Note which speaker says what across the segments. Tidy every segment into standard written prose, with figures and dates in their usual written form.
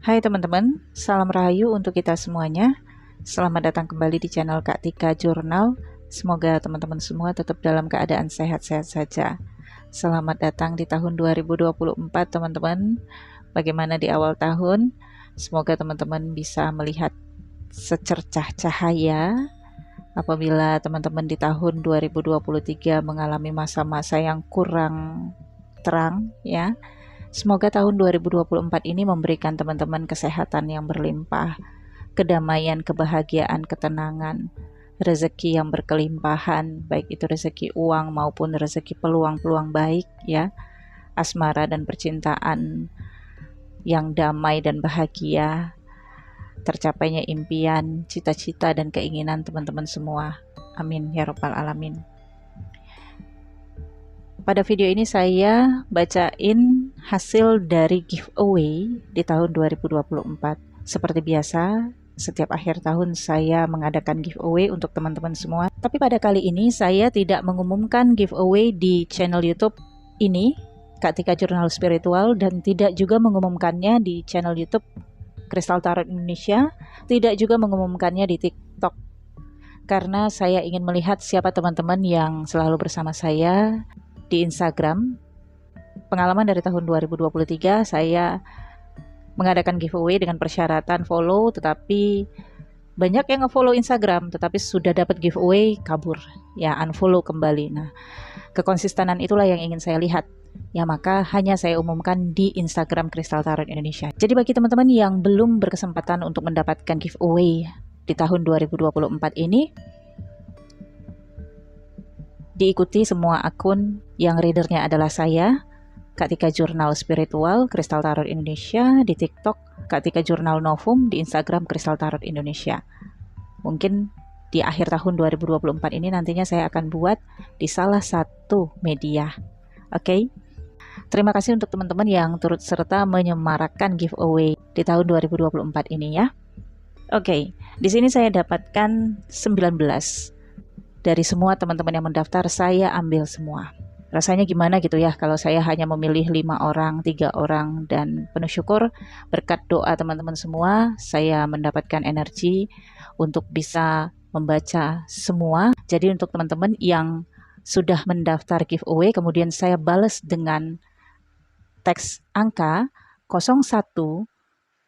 Speaker 1: Hai teman-teman, salam rahayu untuk kita semuanya. Selamat datang kembali di channel Kak Tika Jurnal. Semoga teman-teman semua tetap dalam keadaan sehat-sehat saja. Selamat datang di tahun 2024 teman-teman. Bagaimana di awal tahun? Semoga teman-teman bisa melihat secercah cahaya apabila teman-teman di tahun 2023 mengalami masa-masa yang kurang terang ya. Semoga tahun 2024 ini memberikan teman-teman kesehatan yang berlimpah, kedamaian, kebahagiaan, ketenangan, rezeki yang berkelimpahan, baik itu rezeki uang maupun rezeki peluang-peluang baik ya, asmara dan percintaan yang damai dan bahagia, tercapainya impian, cita-cita dan keinginan teman-teman semua. Amin ya rabbal alamin. Pada video ini saya bacain hasil dari giveaway di tahun 2024. Seperti biasa, setiap akhir tahun saya mengadakan giveaway untuk teman-teman semua. Tapi pada kali ini saya tidak mengumumkan giveaway di channel YouTube ini, Kak Tika Jurnal Spiritual, dan tidak juga mengumumkannya di channel YouTube Kristal Tarot Indonesia, tidak juga mengumumkannya di TikTok. Karena saya ingin melihat siapa teman-teman yang selalu bersama saya di Instagram. Pengalaman dari tahun 2023, saya mengadakan giveaway dengan persyaratan follow, tetapi banyak yang nge-follow Instagram, tetapi sudah dapat giveaway kabur, ya unfollow kembali. Nah, kekonsistenan itulah yang ingin saya lihat. Ya, maka hanya saya umumkan di Instagram Kristal Tarot Indonesia. Jadi bagi teman-teman yang belum berkesempatan untuk mendapatkan giveaway di tahun 2024 ini, diikuti semua akun yang readernya adalah saya, Kak Tika Jurnal Spiritual, Kristal Tarot Indonesia, di TikTok, Kak Tika Jurnal Novum, di Instagram Kristal Tarot Indonesia. Mungkin di akhir tahun 2024 ini nantinya saya akan buat di salah satu media. Oke? Terima kasih untuk teman-teman yang turut serta menyemarakkan giveaway di tahun 2024 ini ya. Oke, di sini saya dapatkan 19. Dari semua teman-teman yang mendaftar, saya ambil semua. Rasanya gimana gitu ya kalau saya hanya memilih 5 orang, 3 orang, dan penuh syukur berkat doa teman-teman semua, saya mendapatkan energi untuk bisa membaca semua. Jadi untuk teman-teman yang sudah mendaftar giveaway, kemudian saya balas dengan teks angka 01,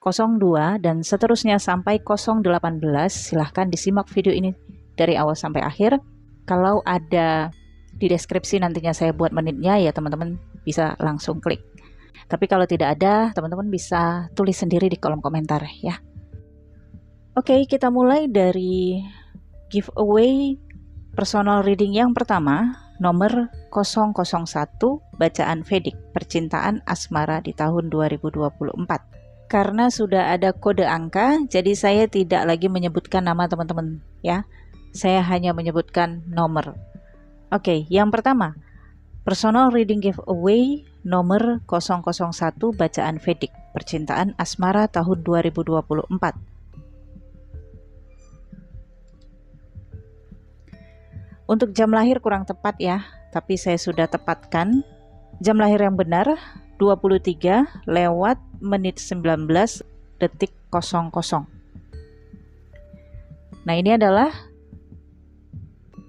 Speaker 1: 02, dan seterusnya sampai 018, silahkan disimak video ini dari awal sampai akhir. Kalau ada di deskripsi nantinya saya buat menitnya ya, teman-teman bisa langsung klik. Tapi kalau tidak ada, teman-teman bisa tulis sendiri di kolom komentar ya. Oke, kita mulai dari giveaway personal reading yang pertama, nomor 001, bacaan Vedic, percintaan asmara di tahun 2024. Karena sudah ada kode angka, jadi saya tidak lagi menyebutkan nama teman-teman ya. Saya hanya menyebutkan nomor. Oke, yang pertama, personal reading giveaway nomor 001, bacaan Vedic, percintaan asmara tahun 2024. Untuk jam lahir kurang tepat ya, tapi saya sudah tepatkan. Jam lahir yang benar 23 lewat menit 19 detik 00. Nah, ini adalah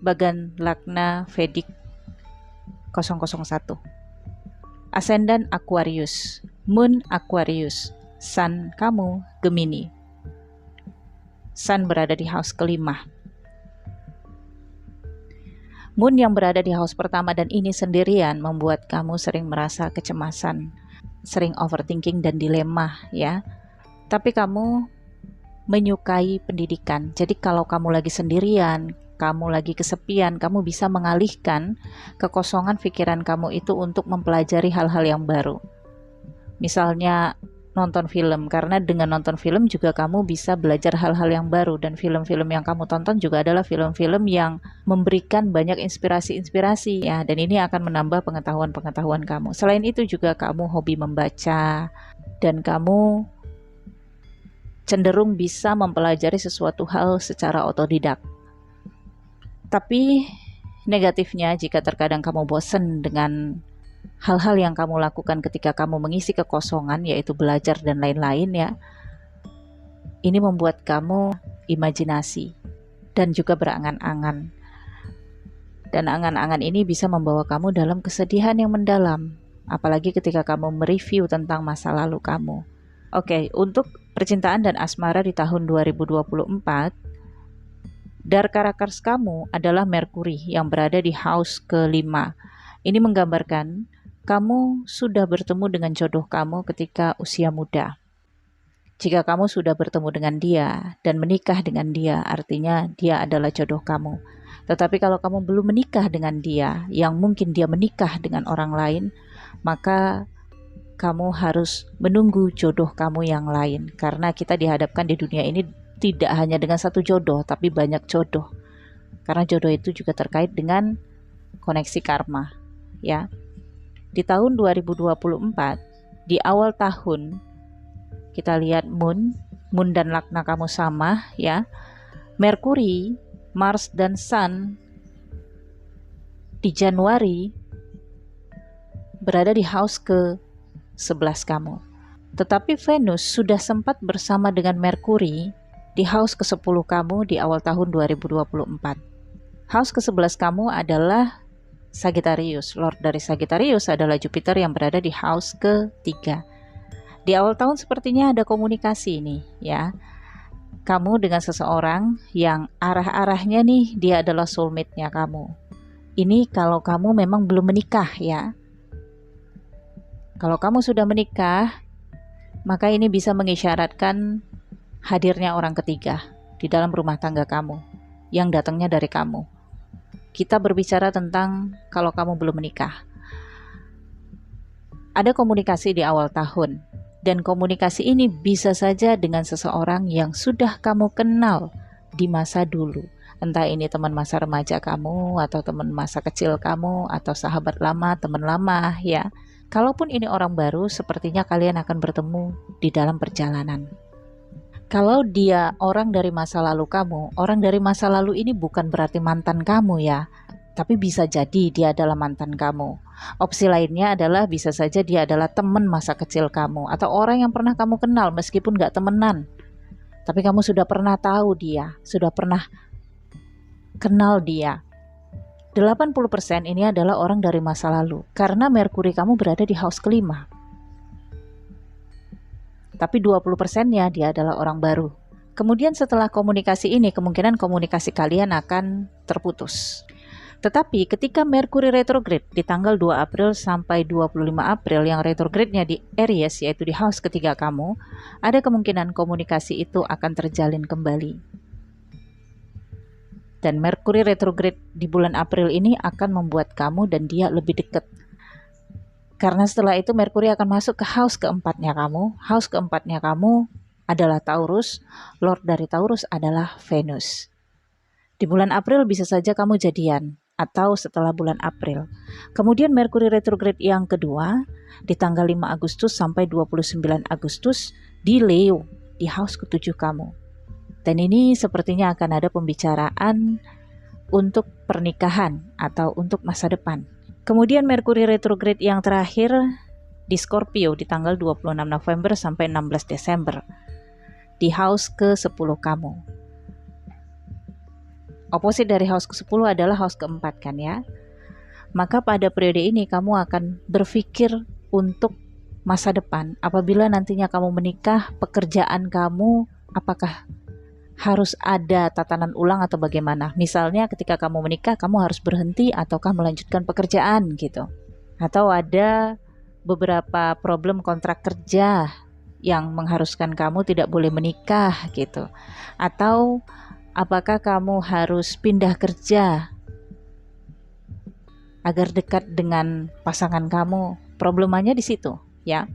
Speaker 1: Bagan Lagna Vedic 001. Ascendant Aquarius, Moon Aquarius, Sun kamu Gemini. Sun berada di house kelima. Moon yang berada di house pertama dan ini sendirian membuat kamu sering merasa kecemasan, sering overthinking dan dilema ya. Tapi kamu menyukai pendidikan. Jadi kalau kamu lagi sendirian, kamu lagi kesepian, kamu bisa mengalihkan kekosongan pikiran kamu itu untuk mempelajari hal-hal yang baru. Misalnya nonton film, karena dengan nonton film juga kamu bisa belajar hal-hal yang baru, dan film-film yang kamu tonton juga adalah film-film yang memberikan banyak inspirasi-inspirasi ya, dan ini akan menambah pengetahuan-pengetahuan kamu. Selain itu juga kamu hobi membaca dan kamu cenderung bisa mempelajari sesuatu hal secara otodidak. Tapi negatifnya jika terkadang kamu bosan dengan hal-hal yang kamu lakukan ketika kamu mengisi kekosongan, yaitu belajar dan lain-lain ya, ini membuat kamu imajinasi dan juga berangan-angan. Dan angan-angan ini bisa membawa kamu dalam kesedihan yang mendalam, apalagi ketika kamu mereview tentang masa lalu kamu. Oke, untuk percintaan dan asmara di tahun 2024, Dark Characters kamu adalah Merkuri yang berada di house ke-5. Ini menggambarkan kamu sudah bertemu dengan jodoh kamu ketika usia muda. Jika kamu sudah bertemu dengan dia dan menikah dengan dia, artinya dia adalah jodoh kamu. Tetapi kalau kamu belum menikah dengan dia, yang mungkin dia menikah dengan orang lain, maka kamu harus menunggu jodoh kamu yang lain. Karena kita dihadapkan di dunia ini tidak hanya dengan satu jodoh, tapi banyak jodoh. Karena jodoh itu juga terkait dengan koneksi karma, ya. Di tahun 2024, di awal tahun, kita lihat moon dan lagna kamu sama, ya. Merkuri, Mars dan Sun di Januari berada di house ke-11 kamu. Tetapi Venus sudah sempat bersama dengan Merkuri di house ke-10 kamu di awal tahun 2024. House ke-11 kamu adalah Sagittarius. Lord dari Sagittarius adalah Jupiter yang berada di house ke-3. Di awal tahun sepertinya ada komunikasi nih ya. Kamu dengan seseorang yang arah-arahnya nih dia adalah soulmate-nya kamu. Ini kalau kamu memang belum menikah ya. Kalau kamu sudah menikah, maka ini bisa mengisyaratkan hadirnya orang ketiga di dalam rumah tangga kamu yang datangnya dari kamu. Kita berbicara tentang kalau kamu belum menikah. Ada komunikasi di awal tahun, dan komunikasi ini bisa saja dengan seseorang yang sudah kamu kenal di masa dulu. Entah ini teman masa remaja kamu, atau teman masa kecil kamu, atau sahabat lama, teman lama ya. Kalaupun ini orang baru, sepertinya kalian akan bertemu di dalam perjalanan. Kalau dia orang dari masa lalu kamu, orang dari masa lalu ini bukan berarti mantan kamu ya, tapi bisa jadi dia adalah mantan kamu. Opsi lainnya adalah bisa saja dia adalah teman masa kecil kamu, atau orang yang pernah kamu kenal meskipun gak temenan, tapi kamu sudah pernah tahu dia, sudah pernah kenal dia. 80% ini adalah orang dari masa lalu, karena Merkuri kamu berada di house ke-5. Tapi 20%-nya dia adalah orang baru. Kemudian setelah komunikasi ini, kemungkinan komunikasi kalian akan terputus. Tetapi ketika Merkuri retrograde di tanggal 2 April sampai 25 April yang retrograde-nya di Aries, yaitu di house ketiga kamu, ada kemungkinan komunikasi itu akan terjalin kembali. Dan Merkuri retrograde di bulan April ini akan membuat kamu dan dia lebih dekat. Karena setelah itu Merkuri akan masuk ke house keempatnya kamu. House keempatnya kamu adalah Taurus. Lord dari Taurus adalah Venus. Di bulan April bisa saja kamu jadian atau setelah bulan April. Kemudian Merkuri retrograde yang kedua di tanggal 5 Agustus sampai 29 Agustus di Leo, di house ke-7 kamu. Dan ini sepertinya akan ada pembicaraan untuk pernikahan atau untuk masa depan. Kemudian Merkuri retrograde yang terakhir di Scorpio di tanggal 26 November sampai 16 Desember di house ke-10 kamu. Opposite dari house ke-10 adalah house ke-4 kan ya. Maka pada periode ini kamu akan berpikir untuk masa depan. Apabila nantinya kamu menikah, pekerjaan kamu apakah harus ada tatanan ulang atau bagaimana? Misalnya ketika kamu menikah, kamu harus berhenti ataukah melanjutkan pekerjaan gitu. Atau ada beberapa problem kontrak kerja yang mengharuskan kamu tidak boleh menikah gitu. Atau apakah kamu harus pindah kerja agar dekat dengan pasangan kamu? Problemanya di situ ya.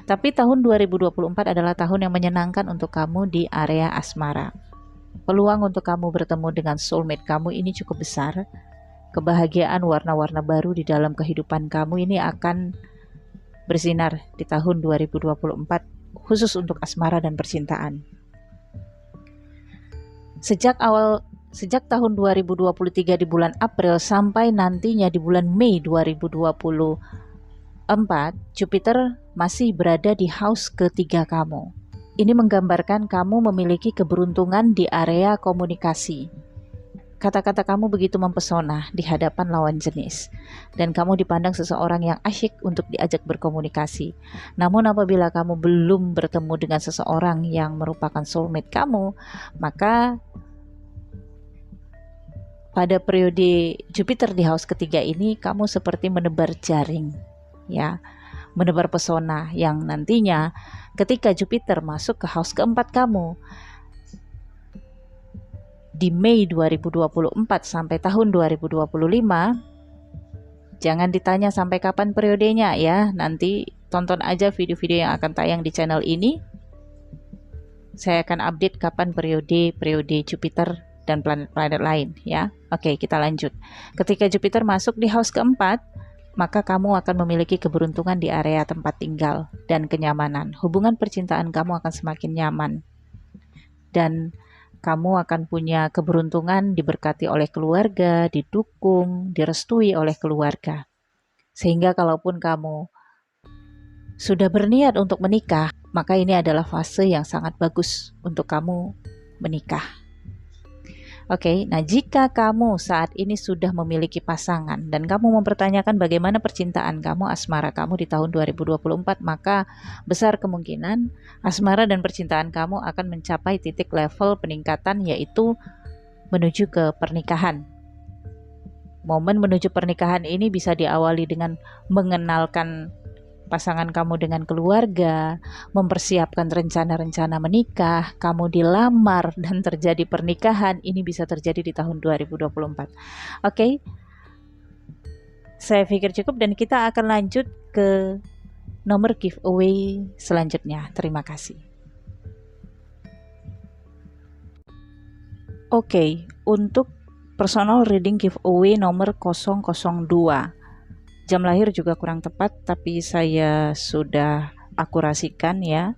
Speaker 1: Tapi tahun 2024 adalah tahun yang menyenangkan untuk kamu di area asmara. Peluang untuk kamu bertemu dengan soulmate kamu ini cukup besar. Kebahagiaan warna-warna baru di dalam kehidupan kamu ini akan bersinar di tahun 2024 khusus untuk asmara dan percintaan. Sejak tahun 2023 di bulan April sampai nantinya di bulan Mei 2024 4. Jupiter masih berada di house ketiga kamu. Ini menggambarkan kamu memiliki keberuntungan di area komunikasi. Kata-kata kamu begitu mempesona di hadapan lawan jenis, dan kamu dipandang seseorang yang asyik untuk diajak berkomunikasi. Namun apabila kamu belum bertemu dengan seseorang yang merupakan soulmate kamu, maka pada periode Jupiter di house ketiga ini, kamu seperti menebar jaring, ya, menebar pesona yang nantinya ketika Jupiter masuk ke house keempat kamu di Mei 2024 sampai tahun 2025, jangan ditanya sampai kapan periodenya ya, nanti tonton aja video-video yang akan tayang di channel ini. Saya akan update kapan periode Jupiter dan planet-planet lain ya. Oke, kita lanjut. Ketika Jupiter masuk di house keempat, maka kamu akan memiliki keberuntungan di area tempat tinggal dan kenyamanan. Hubungan percintaan kamu akan semakin nyaman. Dan kamu akan punya keberuntungan diberkati oleh keluarga, didukung, direstui oleh keluarga. Sehingga kalaupun kamu sudah berniat untuk menikah, maka ini adalah fase yang sangat bagus untuk kamu menikah. Oke, nah jika kamu saat ini sudah memiliki pasangan dan kamu mempertanyakan bagaimana percintaan kamu, asmara kamu di tahun 2024, maka besar kemungkinan asmara dan percintaan kamu akan mencapai titik level peningkatan, yaitu menuju ke pernikahan. Momen menuju pernikahan ini bisa diawali dengan mengenalkan pasangan kamu dengan keluarga, mempersiapkan rencana-rencana menikah, kamu dilamar dan terjadi pernikahan. Ini bisa terjadi di tahun 2024. Oke, saya pikir cukup dan kita akan lanjut ke nomor giveaway selanjutnya. Terima kasih. Oke, untuk personal reading giveaway nomor 002. Jam lahir juga kurang tepat, tapi saya sudah akurasikan ya.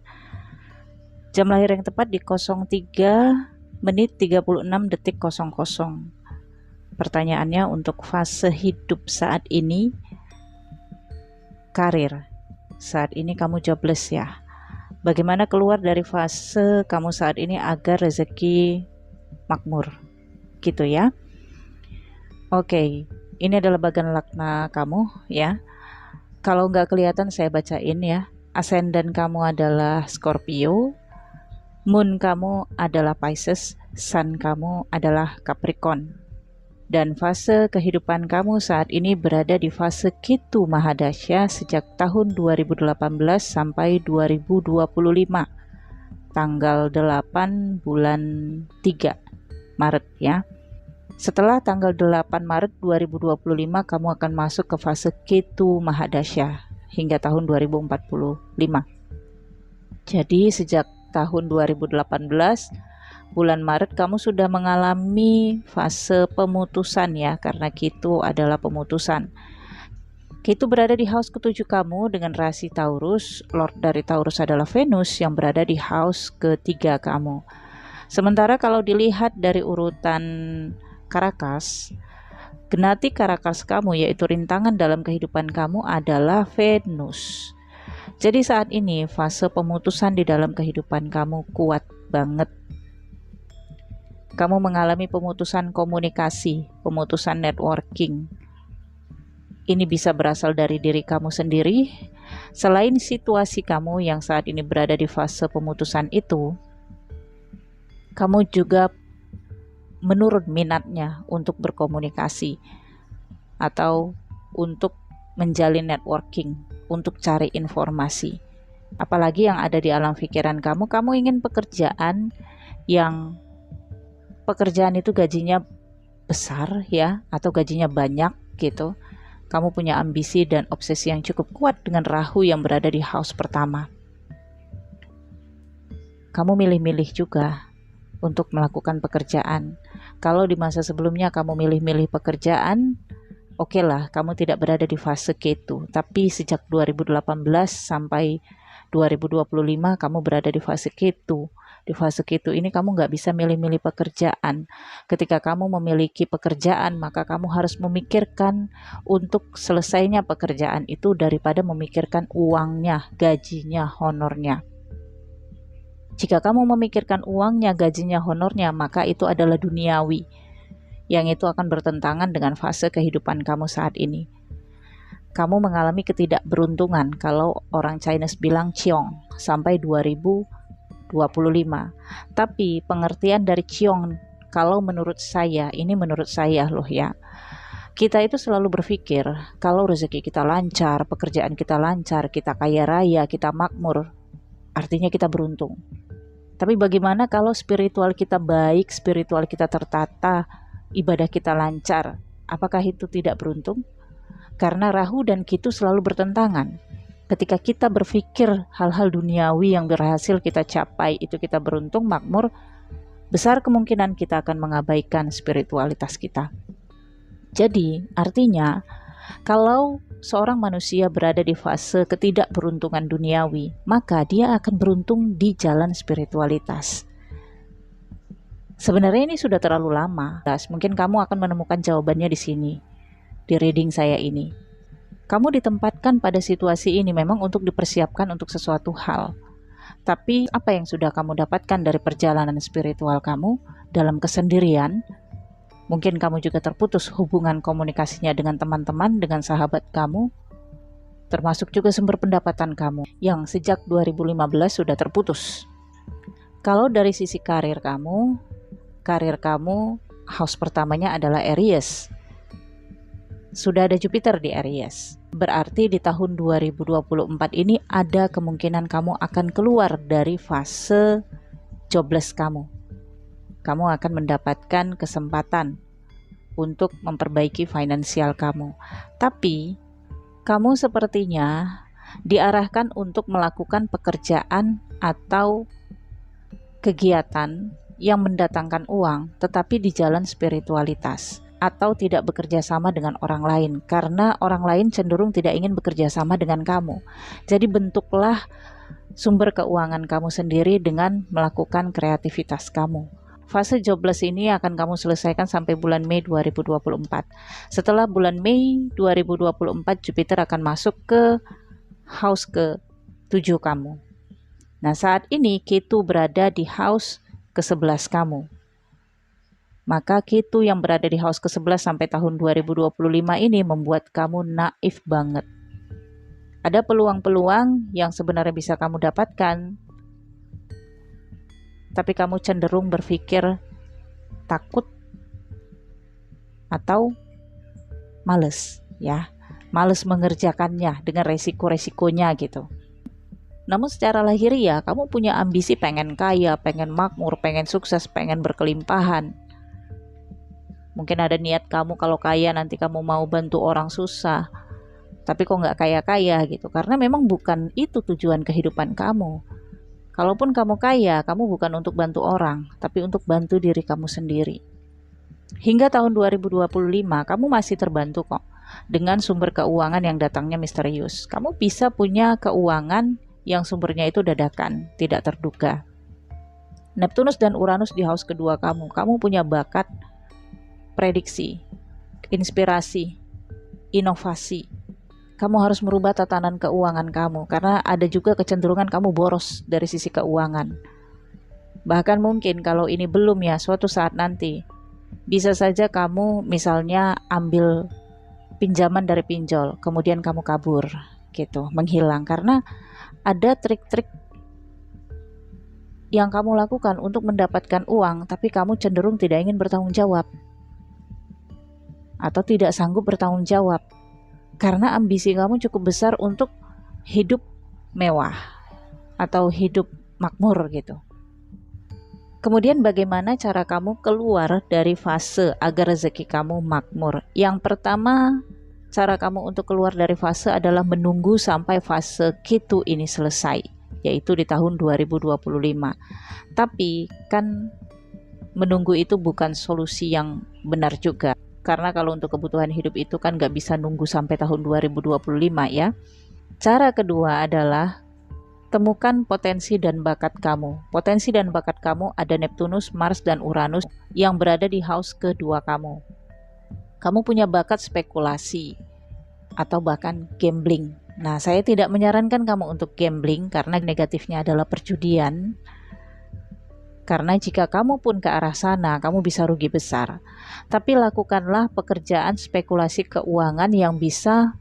Speaker 1: Jam lahir yang tepat di 03:36:00. Pertanyaannya untuk fase hidup saat ini, karir. Saat ini kamu jobless ya. Bagaimana keluar dari fase kamu saat ini agar rezeki makmur, gitu ya. Oke. Ini adalah bagian lakna kamu ya. Kalau nggak kelihatan saya bacain ya. Ascendant kamu adalah Scorpio, Moon kamu adalah Pisces, Sun kamu adalah Capricorn. Dan fase kehidupan kamu saat ini berada di fase Ketu Mahadasya sejak tahun 2018 sampai 2025. Tanggal 8 bulan 3 Maret ya. Setelah tanggal 8 Maret 2025, kamu akan masuk ke fase Ketu Mahadasya hingga tahun 2045. Jadi sejak tahun 2018, bulan Maret kamu sudah mengalami fase pemutusan ya, karena Ketu adalah pemutusan. Ketu berada di house ketujuh kamu dengan rasi Taurus. Lord dari Taurus adalah Venus yang berada di house ketiga kamu. Sementara kalau dilihat dari urutan Karakas, Genati Karakas kamu, yaitu rintangan dalam kehidupan kamu, adalah Venus. Jadi saat ini fase pemutusan di dalam kehidupan kamu kuat banget. Kamu mengalami pemutusan komunikasi, pemutusan networking. Ini bisa berasal dari diri kamu sendiri. Selain situasi kamu yang saat ini berada di fase pemutusan itu, kamu juga menurun minatnya untuk berkomunikasi atau untuk menjalin networking, untuk cari informasi. Apalagi yang ada di alam pikiran kamu ingin pekerjaan yang pekerjaan itu gajinya besar ya, atau gajinya banyak gitu. Kamu punya ambisi dan obsesi yang cukup kuat dengan Rahu yang berada di house pertama. Kamu milih-milih juga untuk melakukan pekerjaan. Kalau di masa sebelumnya kamu milih-milih pekerjaan, oke lah, kamu tidak berada di fase Ketu. Tapi sejak 2018 sampai 2025 kamu berada di fase Ketu. Di fase Ketu ini kamu nggak bisa milih-milih pekerjaan. Ketika kamu memiliki pekerjaan, maka kamu harus memikirkan untuk selesainya pekerjaan itu daripada memikirkan uangnya, gajinya, honornya. Jika kamu memikirkan uangnya, gajinya, honornya, maka itu adalah duniawi, yang itu akan bertentangan dengan fase kehidupan kamu saat ini. Kamu mengalami ketidakberuntungan kalau orang Chinese bilang ciong sampai 2025. Tapi pengertian dari ciong, kalau menurut saya, ini menurut saya loh ya, kita itu selalu berpikir kalau rezeki kita lancar, pekerjaan kita lancar, kita kaya raya, kita makmur, artinya kita beruntung. Tapi bagaimana kalau spiritual kita baik, spiritual kita tertata, ibadah kita lancar, apakah itu tidak beruntung? Karena Rahu dan Ketu selalu bertentangan. Ketika kita berpikir hal-hal duniawi yang berhasil kita capai, itu kita beruntung, makmur, besar kemungkinan kita akan mengabaikan spiritualitas kita. Jadi, artinya, kalau seorang manusia berada di fase ketidakberuntungan duniawi, maka dia akan beruntung di jalan spiritualitas. Sebenarnya ini sudah terlalu lama. Mungkin kamu akan menemukan jawabannya di sini. Di reading saya ini, kamu ditempatkan pada situasi ini memang untuk dipersiapkan untuk sesuatu hal. Tapi apa yang sudah kamu dapatkan dari perjalanan spiritual kamu dalam kesendirian? Mungkin kamu juga terputus hubungan komunikasinya dengan teman-teman, dengan sahabat kamu, termasuk juga sumber pendapatan kamu yang sejak 2015 sudah terputus. Kalau dari sisi karir kamu house pertamanya adalah Aries. Sudah ada Jupiter di Aries. Berarti di tahun 2024 ini ada kemungkinan kamu akan keluar dari fase jobless kamu. Kamu akan mendapatkan kesempatan untuk memperbaiki finansial kamu. Tapi kamu sepertinya diarahkan untuk melakukan pekerjaan atau kegiatan yang mendatangkan uang, tetapi di jalan spiritualitas, atau tidak bekerja sama dengan orang lain, karena orang lain cenderung tidak ingin bekerja sama dengan kamu. Jadi bentuklah sumber keuangan kamu sendiri dengan melakukan kreativitas kamu. Fase jobless ini akan kamu selesaikan sampai bulan Mei 2024. Setelah bulan Mei 2024, Jupiter akan masuk ke house ke-7 kamu. Nah, saat ini Ketu berada di house ke-11 kamu. Maka Ketu yang berada di house ke-11 sampai tahun 2025 ini membuat kamu naif banget. Ada peluang-peluang yang sebenarnya bisa kamu dapatkan, tapi kamu cenderung berpikir takut atau males, ya. Males mengerjakannya dengan resiko-resikonya gitu. Namun secara lahiriah kamu punya ambisi pengen kaya, pengen makmur, pengen sukses, pengen berkelimpahan. Mungkin ada niat kamu kalau kaya nanti kamu mau bantu orang susah, tapi kok nggak kaya-kaya gitu, karena memang bukan itu tujuan kehidupan kamu. Kalaupun kamu kaya, kamu bukan untuk bantu orang, tapi untuk bantu diri kamu sendiri. Hingga tahun 2025, kamu masih terbantu kok dengan sumber keuangan yang datangnya misterius. Kamu bisa punya keuangan yang sumbernya itu dadakan, tidak terduga. Neptunus dan Uranus di house kedua kamu punya bakat prediksi, inspirasi, inovasi. Kamu harus merubah tatanan keuangan kamu, karena ada juga kecenderungan kamu boros dari sisi keuangan. Bahkan mungkin kalau ini belum ya, suatu saat nanti bisa saja kamu misalnya ambil pinjaman dari pinjol, kemudian kamu kabur gitu, menghilang, karena ada trik-trik yang kamu lakukan untuk mendapatkan uang, tapi kamu cenderung tidak ingin bertanggung jawab atau tidak sanggup bertanggung jawab karena ambisi kamu cukup besar untuk hidup mewah atau hidup makmur gitu. Kemudian bagaimana cara kamu keluar dari fase agar rezeki kamu makmur? Yang pertama, cara kamu untuk keluar dari fase adalah menunggu sampai fase Ketu ini selesai, yaitu di tahun 2025. Tapi kan menunggu itu bukan solusi yang benar juga. Karena kalau untuk kebutuhan hidup itu kan gak bisa nunggu sampai tahun 2025 ya. Cara kedua adalah Temukan potensi dan bakat kamu. Potensi dan bakat kamu ada Neptunus, Mars, dan Uranus yang berada di house kedua kamu. Kamu punya bakat spekulasi atau bahkan gambling. Nah, saya tidak menyarankan kamu untuk gambling karena negatifnya adalah perjudian. Karena jika kamu pun ke arah sana, kamu bisa rugi besar. Tapi lakukanlah pekerjaan spekulasi keuangan yang bisa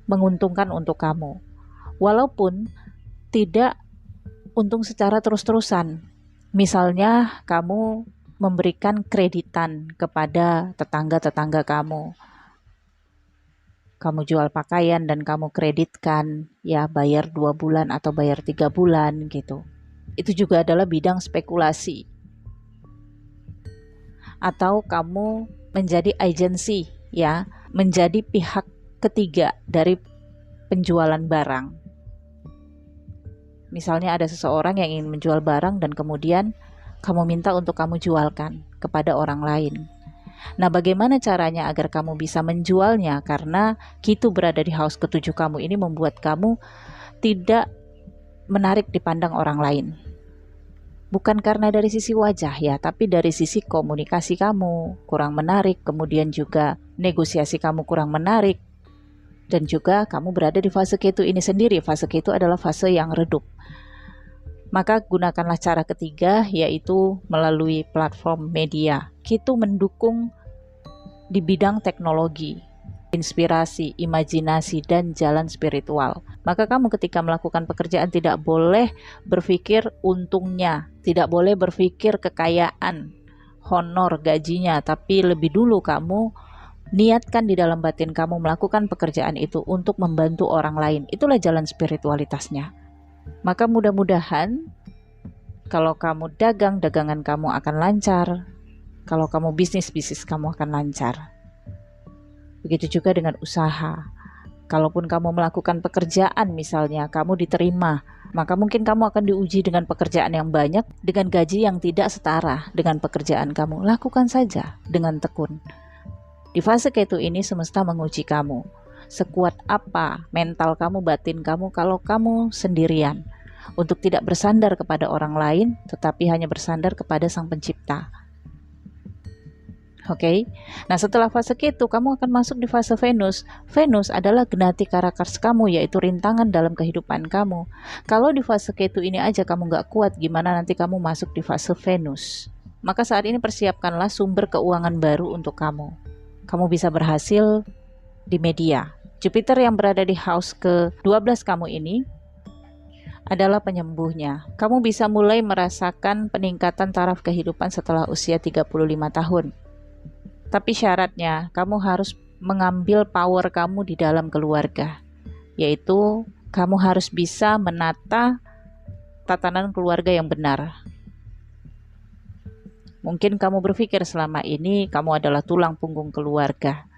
Speaker 1: menguntungkan untuk kamu. Walaupun tidak untung secara terus-terusan. Misalnya kamu memberikan kreditan kepada tetangga-tetangga kamu. Kamu jual pakaian dan kamu kreditkan, ya bayar 2 bulan atau bayar 3 bulan gitu. Itu juga adalah bidang spekulasi. Atau kamu menjadi agensi, ya, menjadi pihak ketiga dari penjualan barang. Misalnya ada seseorang yang ingin menjual barang dan kemudian kamu minta untuk kamu jualkan kepada orang lain. Nah, bagaimana caranya agar kamu bisa menjualnya? Karena Ketu berada di house ketujuh kamu ini membuat kamu tidak menarik dipandang orang lain. Bukan karena dari sisi wajah ya, tapi dari sisi komunikasi kamu kurang menarik, kemudian juga negosiasi kamu kurang menarik, dan juga kamu berada di fase Ketu ini sendiri. Fase Ketu adalah fase yang redup. Maka gunakanlah cara ketiga, yaitu melalui platform media. Ketu mendukung di bidang teknologi, inspirasi, imajinasi, dan jalan spiritual. Maka kamu ketika melakukan pekerjaan tidak boleh berpikir untungnya, tidak boleh berpikir kekayaan, honor, gajinya, tapi lebih dulu kamu niatkan di dalam batin kamu melakukan pekerjaan itu untuk membantu orang lain. Itulah jalan spiritualitasnya. Maka mudah-mudahan kalau kamu dagang, dagangan kamu akan lancar. Kalau kamu bisnis, bisnis kamu akan lancar. Begitu juga dengan usaha. Kalaupun kamu melakukan pekerjaan misalnya, kamu diterima, maka mungkin kamu akan diuji dengan pekerjaan yang banyak, dengan gaji yang tidak setara dengan pekerjaan kamu. Lakukan saja dengan tekun. Di fase Ketu ini semesta menguji kamu. Sekuat apa mental kamu, batin kamu kalau kamu sendirian. Untuk tidak bersandar kepada orang lain, tetapi hanya bersandar kepada Sang Pencipta. Oke. Nah, setelah fase Ketu, kamu akan masuk di fase Venus. Venus adalah Gnati Karakars kamu, yaitu rintangan dalam kehidupan kamu. Kalau di fase Ketu ini aja kamu gak kuat, gimana nanti kamu masuk di fase Venus? Maka saat ini persiapkanlah sumber keuangan baru untuk kamu. Kamu bisa berhasil di media. Jupiter yang berada di house ke-12 kamu ini adalah penyembuhnya. Kamu bisa mulai merasakan peningkatan taraf kehidupan setelah usia 35 tahun. Tapi syaratnya, kamu harus mengambil power kamu di dalam keluarga. Yaitu, kamu harus bisa menata tatanan keluarga yang benar. Mungkin kamu berpikir selama ini kamu adalah tulang punggung keluarga.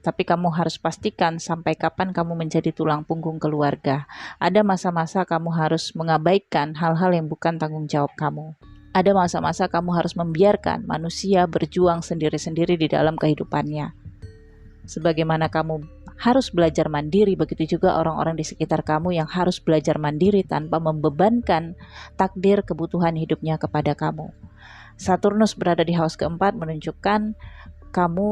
Speaker 1: Tapi kamu harus pastikan sampai kapan kamu menjadi tulang punggung keluarga. Ada masa-masa kamu harus mengabaikan hal-hal yang bukan tanggung jawab kamu. Ada masa-masa kamu harus membiarkan manusia berjuang sendiri-sendiri di dalam kehidupannya. Sebagaimana kamu harus belajar mandiri, begitu juga orang-orang di sekitar kamu yang harus belajar mandiri tanpa membebankan takdir kebutuhan hidupnya kepada kamu. Saturnus berada di house keempat menunjukkan kamu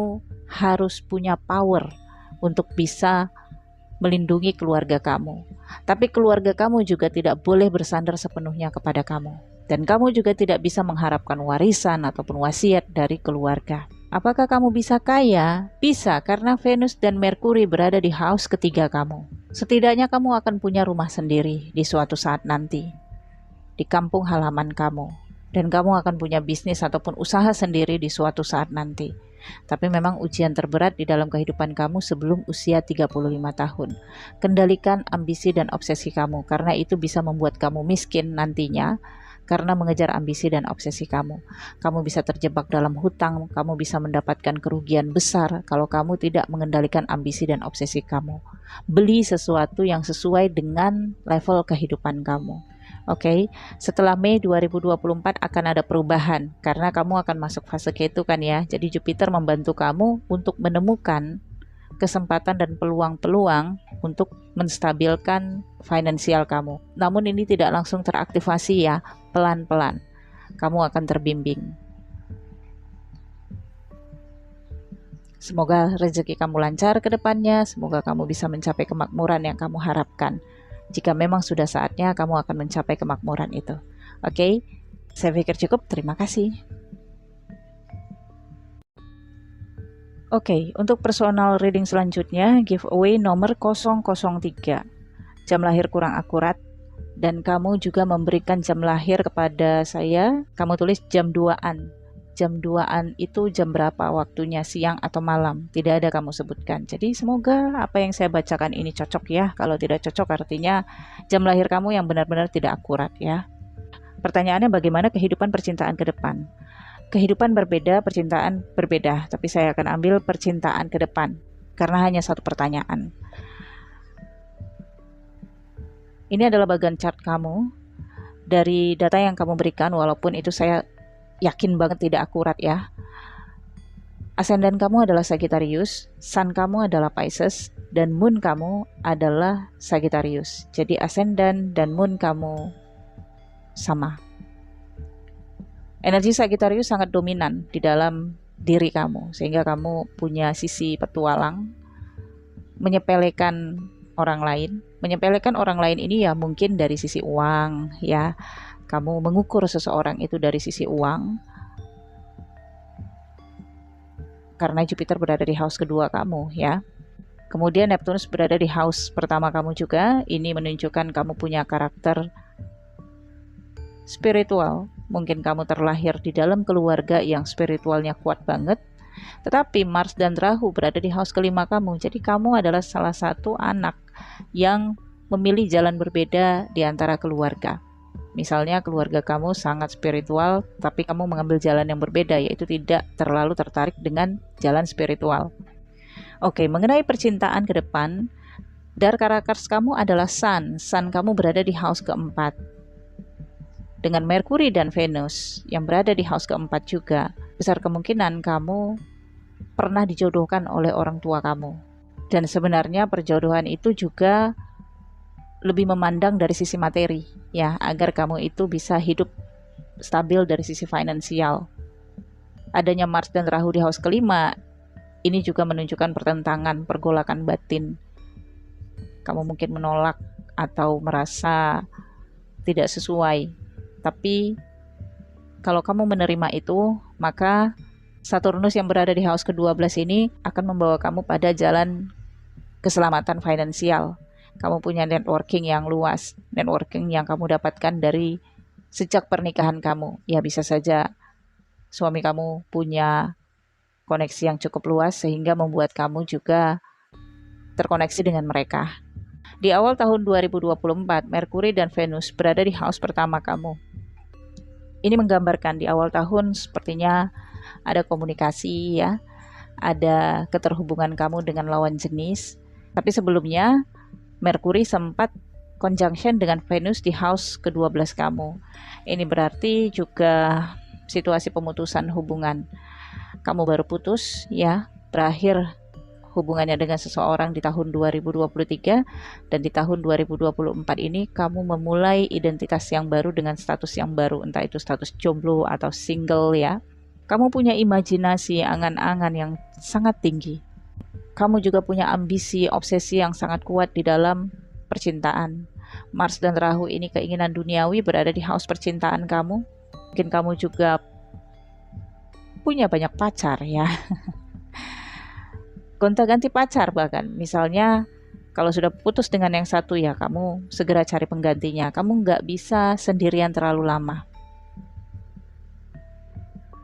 Speaker 1: harus punya power untuk bisa melindungi keluarga kamu. Tapi keluarga kamu juga tidak boleh bersandar sepenuhnya kepada kamu. Dan kamu juga tidak bisa mengharapkan warisan ataupun wasiat dari keluarga. Apakah kamu bisa kaya? Bisa, karena Venus dan Merkuri berada di house ketiga kamu. Setidaknya kamu akan punya rumah sendiri di suatu saat nanti, di kampung halaman kamu. Dan kamu akan punya bisnis ataupun usaha sendiri di suatu saat nanti. Tapi memang ujian terberat di dalam kehidupan kamu sebelum usia 35 tahun. Kendalikan ambisi dan obsesi kamu, karena itu bisa membuat kamu miskin nantinya. Karena mengejar ambisi dan obsesi kamu, kamu bisa terjebak dalam hutang, kamu bisa mendapatkan kerugian besar kalau kamu tidak mengendalikan ambisi dan obsesi kamu. Beli sesuatu yang sesuai dengan level kehidupan kamu. Oke, setelah Mei 2024 akan ada perubahan karena kamu akan masuk fase Ketu kan ya. Jadi Jupiter membantu kamu untuk menemukan kesempatan dan peluang-peluang untuk menstabilkan finansial kamu. Namun ini tidak langsung teraktivasi ya, pelan-pelan. Kamu akan terbimbing. Semoga rezeki kamu lancar ke depannya, semoga kamu bisa mencapai kemakmuran yang kamu harapkan. Jika memang sudah saatnya, kamu akan mencapai kemakmuran itu. Oke, saya pikir cukup. Terima kasih. Oke, untuk personal reading selanjutnya, giveaway nomor 003. Jam lahir kurang akurat, dan kamu juga memberikan jam lahir kepada saya. Kamu tulis jam 2-an. Jam 2-an itu jam berapa waktunya, siang atau malam? Tidak ada kamu sebutkan. Jadi semoga apa yang saya bacakan ini cocok ya. Kalau tidak cocok artinya jam lahir kamu yang benar-benar tidak akurat ya. Pertanyaannya, bagaimana kehidupan percintaan ke depan? Kehidupan berbeda, percintaan berbeda, tapi saya akan ambil percintaan ke depan karena hanya satu pertanyaan. Ini adalah bagian chart kamu dari data yang kamu berikan, walaupun itu saya yakin banget tidak akurat ya. Ascendant kamu adalah Sagittarius, Sun kamu adalah Pisces, dan Moon kamu adalah Sagittarius. Jadi ascendant dan Moon kamu sama. Energi Sagittarius sangat dominan di dalam diri kamu, sehingga kamu punya sisi petualang, menyepelekan orang lain. Menyepelekan orang lain ini ya mungkin dari sisi uang ya. Kamu mengukur seseorang itu dari sisi uang. Karena Jupiter berada di house kedua kamu ya. Kemudian Neptunus berada di house pertama kamu juga. Ini menunjukkan kamu punya karakter spiritual. Mungkin kamu terlahir di dalam keluarga yang spiritualnya kuat banget. Tetapi Mars dan Rahu berada di house kelima kamu. Jadi kamu adalah salah satu anak yang memilih jalan berbeda di antara keluarga. Misalnya keluarga kamu sangat spiritual, tapi kamu mengambil jalan yang berbeda, yaitu tidak terlalu tertarik dengan jalan spiritual. Oke, mengenai percintaan ke depan, Dark Characters kamu adalah Sun. Sun kamu berada di house keempat. Dengan Merkuri dan Venus yang berada di house keempat juga, besar kemungkinan kamu pernah dijodohkan oleh orang tua kamu. Dan sebenarnya perjodohan itu juga lebih memandang dari sisi materi, ya, agar kamu itu bisa hidup stabil dari sisi finansial. Adanya Mars dan Rahu di house kelima, ini juga menunjukkan pertentangan, pergolakan batin. Kamu mungkin menolak atau merasa tidak sesuai. Tapi kalau kamu menerima itu, maka Saturnus yang berada di house ke-12 ini akan membawa kamu pada jalan keselamatan finansial. Kamu punya networking yang luas, networking yang kamu dapatkan dari sejak pernikahan kamu. Ya bisa saja suami kamu punya koneksi yang cukup luas sehingga membuat kamu juga terkoneksi dengan mereka. Di awal tahun 2024, Merkuri dan Venus berada di house pertama kamu. Ini menggambarkan di awal tahun sepertinya ada komunikasi ya, ada keterhubungan kamu dengan lawan jenis. Tapi sebelumnya Merkuri sempat conjunction dengan Venus di house ke-12 kamu. Ini berarti juga situasi pemutusan hubungan. Kamu baru putus ya, berakhir hubungannya dengan seseorang di tahun 2023, dan di tahun 2024 ini kamu memulai identitas yang baru dengan status yang baru, entah itu status jomblo atau single ya. Kamu punya imajinasi, angan-angan yang sangat tinggi. Kamu juga punya ambisi, obsesi yang sangat kuat di dalam percintaan. Mars dan Rahu ini keinginan duniawi berada di house percintaan kamu. Mungkin kamu juga punya banyak pacar ya. Gonta-ganti pacar bahkan. Misalnya kalau sudah putus dengan yang satu ya kamu segera cari penggantinya. Kamu nggak bisa sendirian terlalu lama.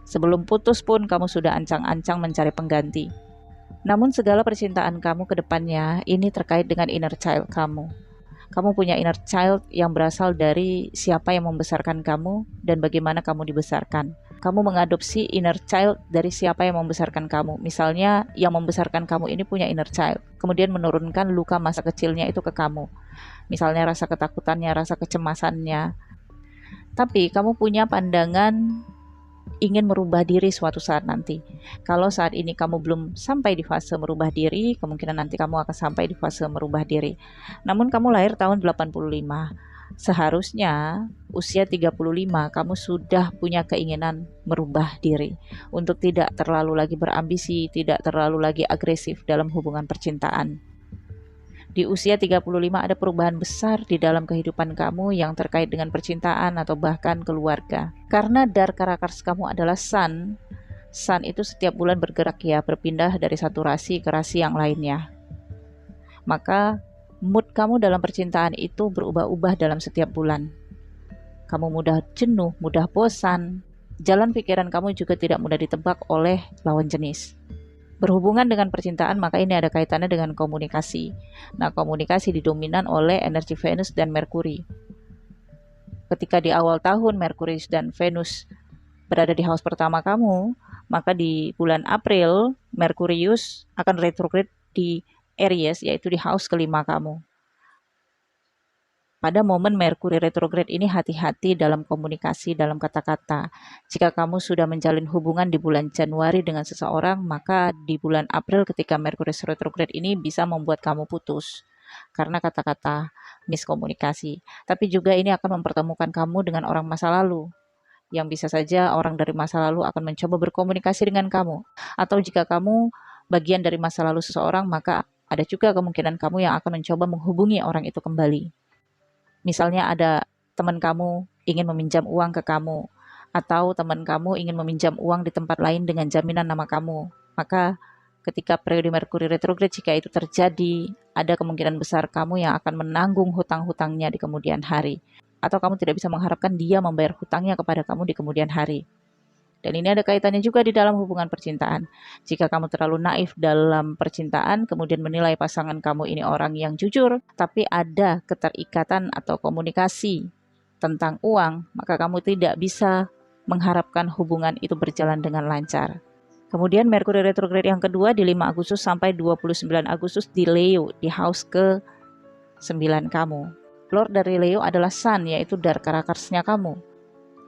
Speaker 1: Sebelum putus pun kamu sudah ancang-ancang mencari pengganti. Namun segala percintaan kamu ke depannya ini terkait dengan inner child kamu. Kamu punya inner child yang berasal dari siapa yang membesarkan kamu dan bagaimana kamu dibesarkan. Kamu mengadopsi inner child dari siapa yang membesarkan kamu. Misalnya yang membesarkan kamu ini punya inner child, kemudian menurunkan luka masa kecilnya itu ke kamu. Misalnya rasa ketakutannya, rasa kecemasannya. Tapi kamu punya pandangan ingin merubah diri suatu saat nanti. Kalau saat ini kamu belum sampai di fase merubah diri, kemungkinan nanti kamu akan sampai di fase merubah diri. Namun kamu lahir tahun 85. Seharusnya usia 35 kamu sudah punya keinginan merubah diri untuk tidak terlalu lagi berambisi, tidak terlalu lagi agresif dalam hubungan percintaan. Di usia 35 ada perubahan besar di dalam kehidupan kamu yang terkait dengan percintaan atau bahkan keluarga. Karena dark karakter kamu adalah sun. Sun itu setiap bulan bergerak ya, berpindah dari satu rasi ke rasi yang lainnya. Maka mood kamu dalam percintaan itu berubah-ubah dalam setiap bulan. Kamu mudah jenuh, mudah bosan. Jalan pikiran kamu juga tidak mudah ditebak oleh lawan jenis. Berhubungan dengan percintaan, maka ini ada kaitannya dengan komunikasi. Nah, komunikasi didominan oleh energi Venus dan Merkuri. Ketika di awal tahun Merkurius dan Venus berada di house pertama kamu, maka di bulan April Merkurius akan retrograde di Aries, yaitu di house kelima kamu. Pada momen Merkuri retrograde ini hati-hati dalam komunikasi, dalam kata-kata. Jika kamu sudah menjalin hubungan di bulan Januari dengan seseorang, maka di bulan April ketika Merkuri retrograde ini bisa membuat kamu putus karena kata-kata miskomunikasi. Tapi juga ini akan mempertemukan kamu dengan orang masa lalu, yang bisa saja orang dari masa lalu akan mencoba berkomunikasi dengan kamu. Atau jika kamu bagian dari masa lalu seseorang, maka ada juga kemungkinan kamu yang akan mencoba menghubungi orang itu kembali. Misalnya ada teman kamu ingin meminjam uang ke kamu, atau teman kamu ingin meminjam uang di tempat lain dengan jaminan nama kamu. Maka ketika periode Merkuri retrograde, jika itu terjadi, ada kemungkinan besar kamu yang akan menanggung hutang-hutangnya di kemudian hari. Atau kamu tidak bisa mengharapkan dia membayar hutangnya kepada kamu di kemudian hari. Dan ini ada kaitannya juga di dalam hubungan percintaan. Jika kamu terlalu naif dalam percintaan, kemudian menilai pasangan kamu ini orang yang jujur, tapi ada keterikatan atau komunikasi tentang uang, maka kamu tidak bisa mengharapkan hubungan itu berjalan dengan lancar. Kemudian Merkuri retrograde yang kedua di 5 Agustus sampai 29 Agustus di Leo, di house ke-9 kamu. Lord dari Leo adalah Sun, yaitu dark karaktersnya kamu.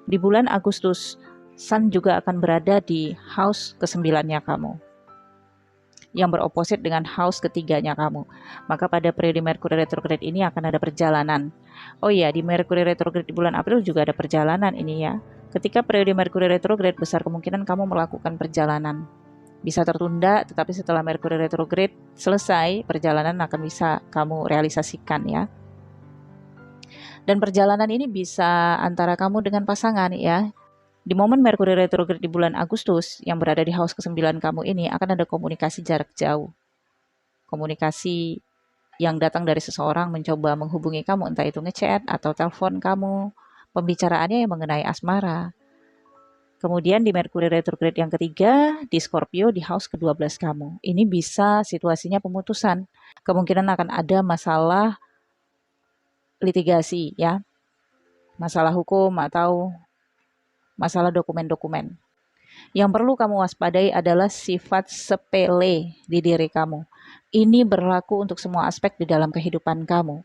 Speaker 1: Di bulan Agustus, Sun juga akan berada di house ke-9-nya kamu, yang beroposit dengan house ketiganya kamu. Maka pada periode Merkuri retrograde ini akan ada perjalanan. Oh iya, di Merkuri retrograde di bulan April juga ada perjalanan ini ya. Ketika periode Merkuri retrograde, besar kemungkinan kamu melakukan perjalanan. Bisa tertunda, tetapi setelah Merkuri retrograde selesai, perjalanan akan bisa kamu realisasikan ya. Dan perjalanan ini bisa antara kamu dengan pasangan ya. Di momen Merkuri retrograde di bulan Agustus yang berada di house ke-9 kamu ini akan ada komunikasi jarak jauh. Komunikasi yang datang dari seseorang mencoba menghubungi kamu, entah itu ngechat atau telepon kamu. Pembicaraannya yang mengenai asmara. Kemudian di Merkuri retrograde yang ketiga di Scorpio di house ke-12 kamu. Ini bisa situasinya pemutusan. Kemungkinan akan ada masalah litigasi ya. Masalah hukum atau masalah dokumen-dokumen. Yang perlu kamu waspadai adalah sifat sepele di diri kamu. Ini berlaku untuk semua aspek di dalam kehidupan kamu.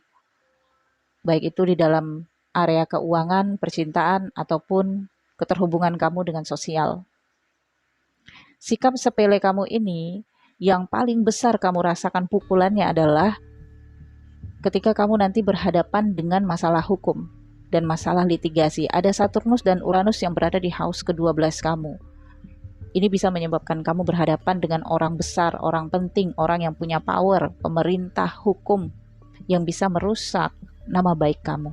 Speaker 1: Baik itu di dalam area keuangan, percintaan, ataupun keterhubungan kamu dengan sosial. Sikap sepele kamu ini yang paling besar kamu rasakan pukulannya adalah ketika kamu nanti berhadapan dengan masalah hukum dan masalah litigasi. Ada Saturnus dan Uranus yang berada di house ke-12 kamu. Ini bisa menyebabkan kamu berhadapan dengan orang besar, orang penting, orang yang punya power, pemerintah, hukum, yang bisa merusak nama baik kamu.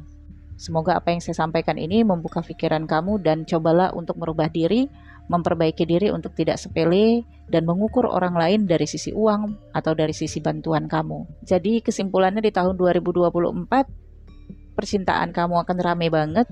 Speaker 1: Semoga apa yang saya sampaikan ini membuka pikiran kamu dan cobalah untuk merubah diri, memperbaiki diri untuk tidak sepele dan mengukur orang lain dari sisi uang atau dari sisi bantuan kamu. Jadi kesimpulannya di tahun 2024, percintaan kamu akan ramai banget,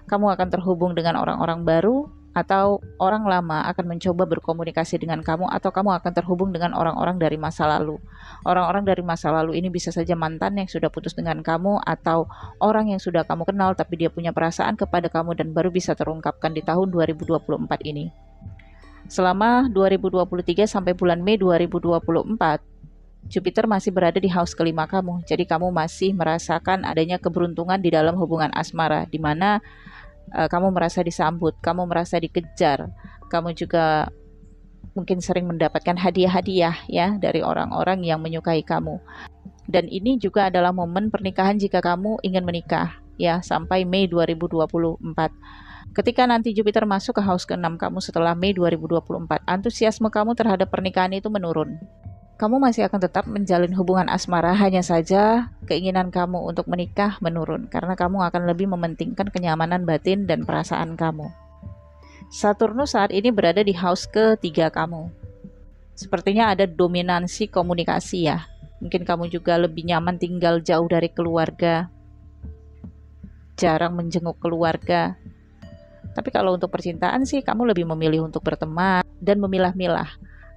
Speaker 1: kamu akan terhubung dengan orang-orang baru, atau orang lama akan mencoba berkomunikasi dengan kamu, atau kamu akan terhubung dengan orang-orang dari masa lalu. Orang-orang dari masa lalu ini bisa saja mantan yang sudah putus dengan kamu, atau orang yang sudah kamu kenal tapi dia punya perasaan kepada kamu dan baru bisa terungkapkan di tahun 2024 ini. Selama 2023 sampai bulan Mei 2024, Jupiter masih berada di house kelima kamu, jadi kamu masih merasakan adanya keberuntungan di dalam hubungan asmara, di mana kamu merasa disambut, kamu merasa dikejar, kamu juga mungkin sering mendapatkan hadiah-hadiah ya dari orang-orang yang menyukai kamu. Dan ini juga adalah momen pernikahan jika kamu ingin menikah ya, sampai Mei 2024. Ketika nanti Jupiter masuk ke house ke-6 kamu setelah Mei 2024, antusiasme kamu terhadap pernikahan itu menurun. Kamu masih akan tetap menjalin hubungan asmara, hanya saja keinginan kamu untuk menikah menurun karena kamu akan lebih mementingkan kenyamanan batin dan perasaan kamu. Saturnus saat ini berada di house ke-3 kamu. Sepertinya ada dominansi komunikasi ya. Mungkin kamu juga lebih nyaman tinggal jauh dari keluarga, jarang menjenguk keluarga. Tapi kalau untuk percintaan sih kamu lebih memilih untuk berteman dan memilah-milah.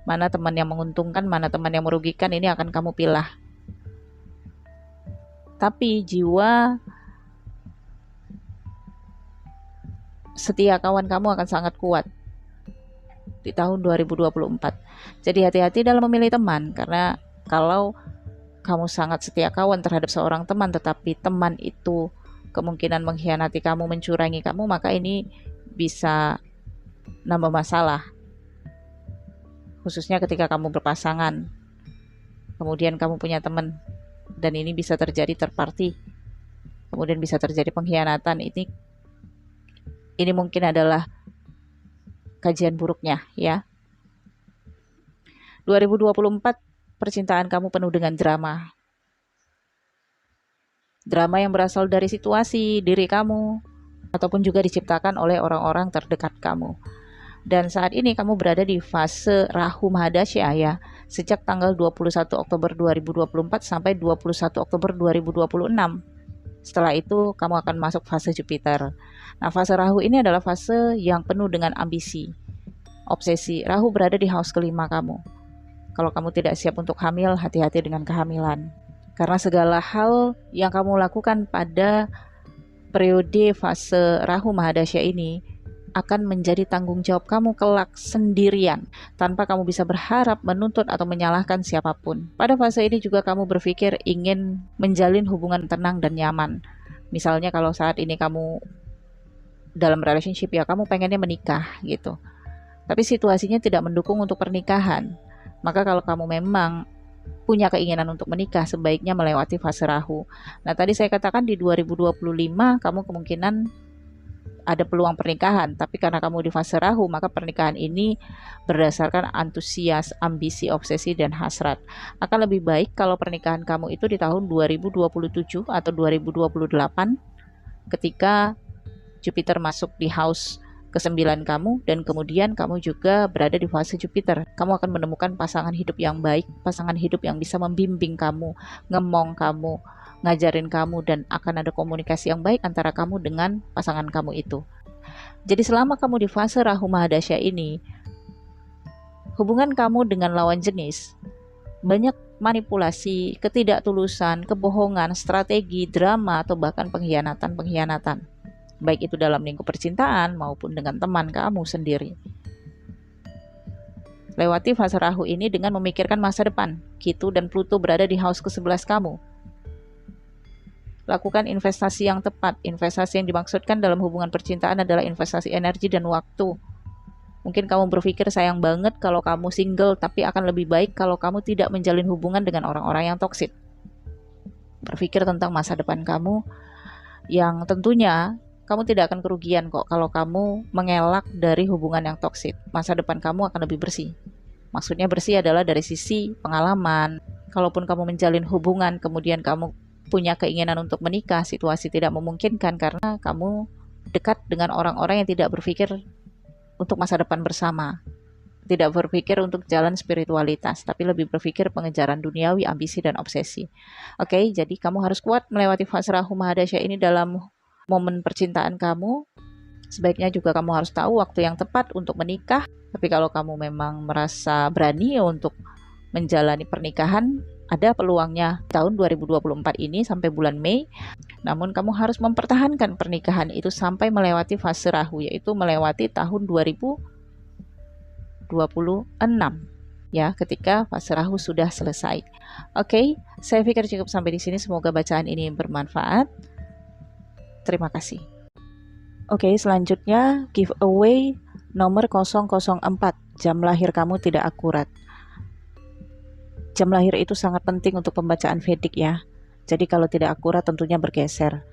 Speaker 1: Mana teman yang menguntungkan, mana teman yang merugikan, ini akan kamu pilih. Tapi jiwa setia kawan kamu akan sangat kuat di tahun 2024. Jadi hati-hati dalam memilih teman, karena kalau kamu sangat setia kawan terhadap seorang teman, tetapi teman itu kemungkinan mengkhianati kamu, mencurangi kamu, maka ini bisa nambah masalah. Khususnya ketika kamu berpasangan, kemudian kamu punya teman, dan ini bisa terjadi third party, kemudian bisa terjadi pengkhianatan. Ini mungkin adalah kajian buruknya ya. 2024 percintaan kamu penuh dengan drama. Drama yang berasal dari situasi diri kamu, ataupun juga diciptakan oleh orang-orang terdekat kamu. Dan saat ini kamu berada di fase Rahu Mahadasya ya, sejak tanggal 21 Oktober 2024 sampai 21 Oktober 2026. Setelah itu kamu akan masuk fase Jupiter. Nah, fase Rahu ini adalah fase yang penuh dengan ambisi, obsesi. Rahu berada di house kelima kamu. Kalau kamu tidak siap untuk hamil, hati-hati dengan kehamilan. Karena segala hal yang kamu lakukan pada periode fase Rahu Mahadasya ini akan menjadi tanggung jawab kamu kelak sendirian, tanpa kamu bisa berharap, menuntut, atau menyalahkan siapapun. Pada fase ini juga kamu berpikir ingin menjalin hubungan tenang dan nyaman. Misalnya kalau saat ini kamu dalam relationship ya, kamu pengennya menikah gitu, tapi situasinya tidak mendukung untuk pernikahan. Maka kalau kamu memang punya keinginan untuk menikah, sebaiknya melewati fase Rahu. Nah, tadi saya katakan di 2025 kamu kemungkinan ada peluang pernikahan, tapi karena kamu di fase Rahu, maka pernikahan ini berdasarkan antusias, ambisi, obsesi, dan hasrat. Akan lebih baik kalau pernikahan kamu itu di tahun 2027 atau 2028, ketika Jupiter masuk di house ke-9 kamu, dan kemudian kamu juga berada di fase Jupiter. Kamu akan menemukan pasangan hidup yang baik, pasangan hidup yang bisa membimbing kamu, ngemong kamu, ngajarin kamu, dan akan ada komunikasi yang baik antara kamu dengan pasangan kamu itu. Jadi selama kamu di fase Rahu Mahadasya ini, hubungan kamu dengan lawan jenis banyak manipulasi, ketidaktulusan, kebohongan, strategi, drama, atau bahkan pengkhianatan. Baik itu dalam lingkup percintaan maupun dengan teman kamu sendiri. Lewati fase Rahu ini dengan memikirkan masa depan. Ketu dan Pluto berada di house ke-11 kamu. Lakukan investasi yang tepat. Investasi yang dimaksudkan dalam hubungan percintaan adalah investasi energi dan waktu. Mungkin kamu berpikir sayang banget kalau kamu single, tapi akan lebih baik kalau kamu tidak menjalin hubungan dengan orang-orang yang toksik. Berpikir tentang masa depan kamu, yang tentunya kamu tidak akan kerugian kok kalau kamu mengelak dari hubungan yang toksik. Masa depan kamu akan lebih bersih. Maksudnya bersih adalah dari sisi pengalaman. Kalaupun kamu menjalin hubungan, kemudian kamu punya keinginan untuk menikah, situasi tidak memungkinkan karena kamu dekat dengan orang-orang yang tidak berpikir untuk masa depan bersama, tidak berpikir untuk jalan spiritualitas, tapi lebih berpikir pengejaran duniawi, ambisi, dan obsesi. Oke, jadi kamu harus kuat melewati fase Rahu Mahadasya ini dalam momen percintaan kamu. Sebaiknya juga kamu harus tahu waktu yang tepat untuk menikah. Tapi kalau kamu memang merasa berani untuk menjalani pernikahan, ada peluangnya tahun 2024 ini sampai bulan Mei. Namun kamu harus mempertahankan pernikahan itu sampai melewati fase Rahu, yaitu melewati tahun 2026 ya, ketika fase Rahu sudah selesai. Oke, saya pikir cukup sampai di sini. Semoga bacaan ini bermanfaat. Terima kasih. Oke, selanjutnya giveaway nomor 004. Jam lahir kamu tidak akurat. Jam lahir itu sangat penting untuk pembacaan Vedic ya. Jadi kalau tidak akurat tentunya bergeser.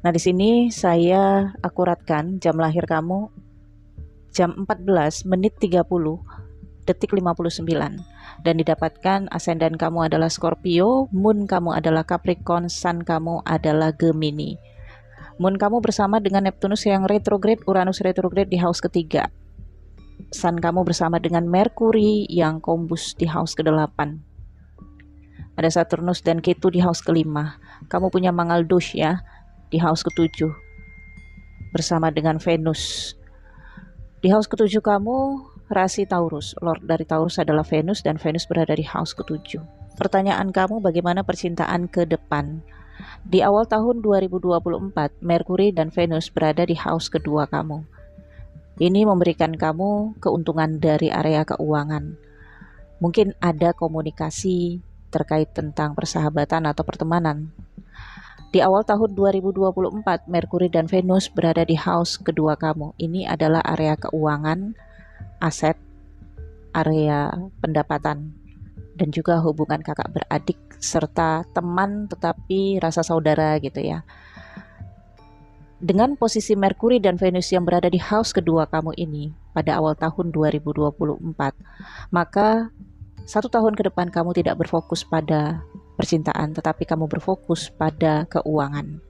Speaker 1: Nah, di sini saya akuratkan jam lahir kamu jam 14 menit 30 detik 59 dan didapatkan ascendant kamu adalah Scorpio, moon kamu adalah Capricorn, sun kamu adalah Gemini. Moon kamu bersama dengan Neptunus yang retrograde, Uranus retrograde di house ketiga. Sun kamu bersama dengan Mercury yang kombus di house ke-8. Ada Saturnus dan Ketu di house kelima. Kamu punya Mangal Dosh ya di house ke-7 bersama dengan Venus. Di house ke-7 kamu rasi Taurus. Lord dari Taurus adalah Venus dan Venus berada di house ke-7. Pertanyaan kamu, bagaimana percintaan ke depan? Di awal tahun 2024, Mercury dan Venus berada di house kedua kamu. Ini memberikan kamu keuntungan dari area keuangan. Mungkin ada komunikasi terkait tentang persahabatan atau pertemanan. Di awal tahun 2024, Mercury dan Venus berada di house kedua kamu. Ini adalah area keuangan, aset, area pendapatan, dan juga hubungan kakak beradik serta teman tetapi rasa saudara gitu ya. Dengan posisi Mercury dan Venus yang berada di house kedua kamu ini pada awal tahun 2024, maka 1 tahun ke depan kamu tidak berfokus pada percintaan, tetapi kamu berfokus pada keuangan.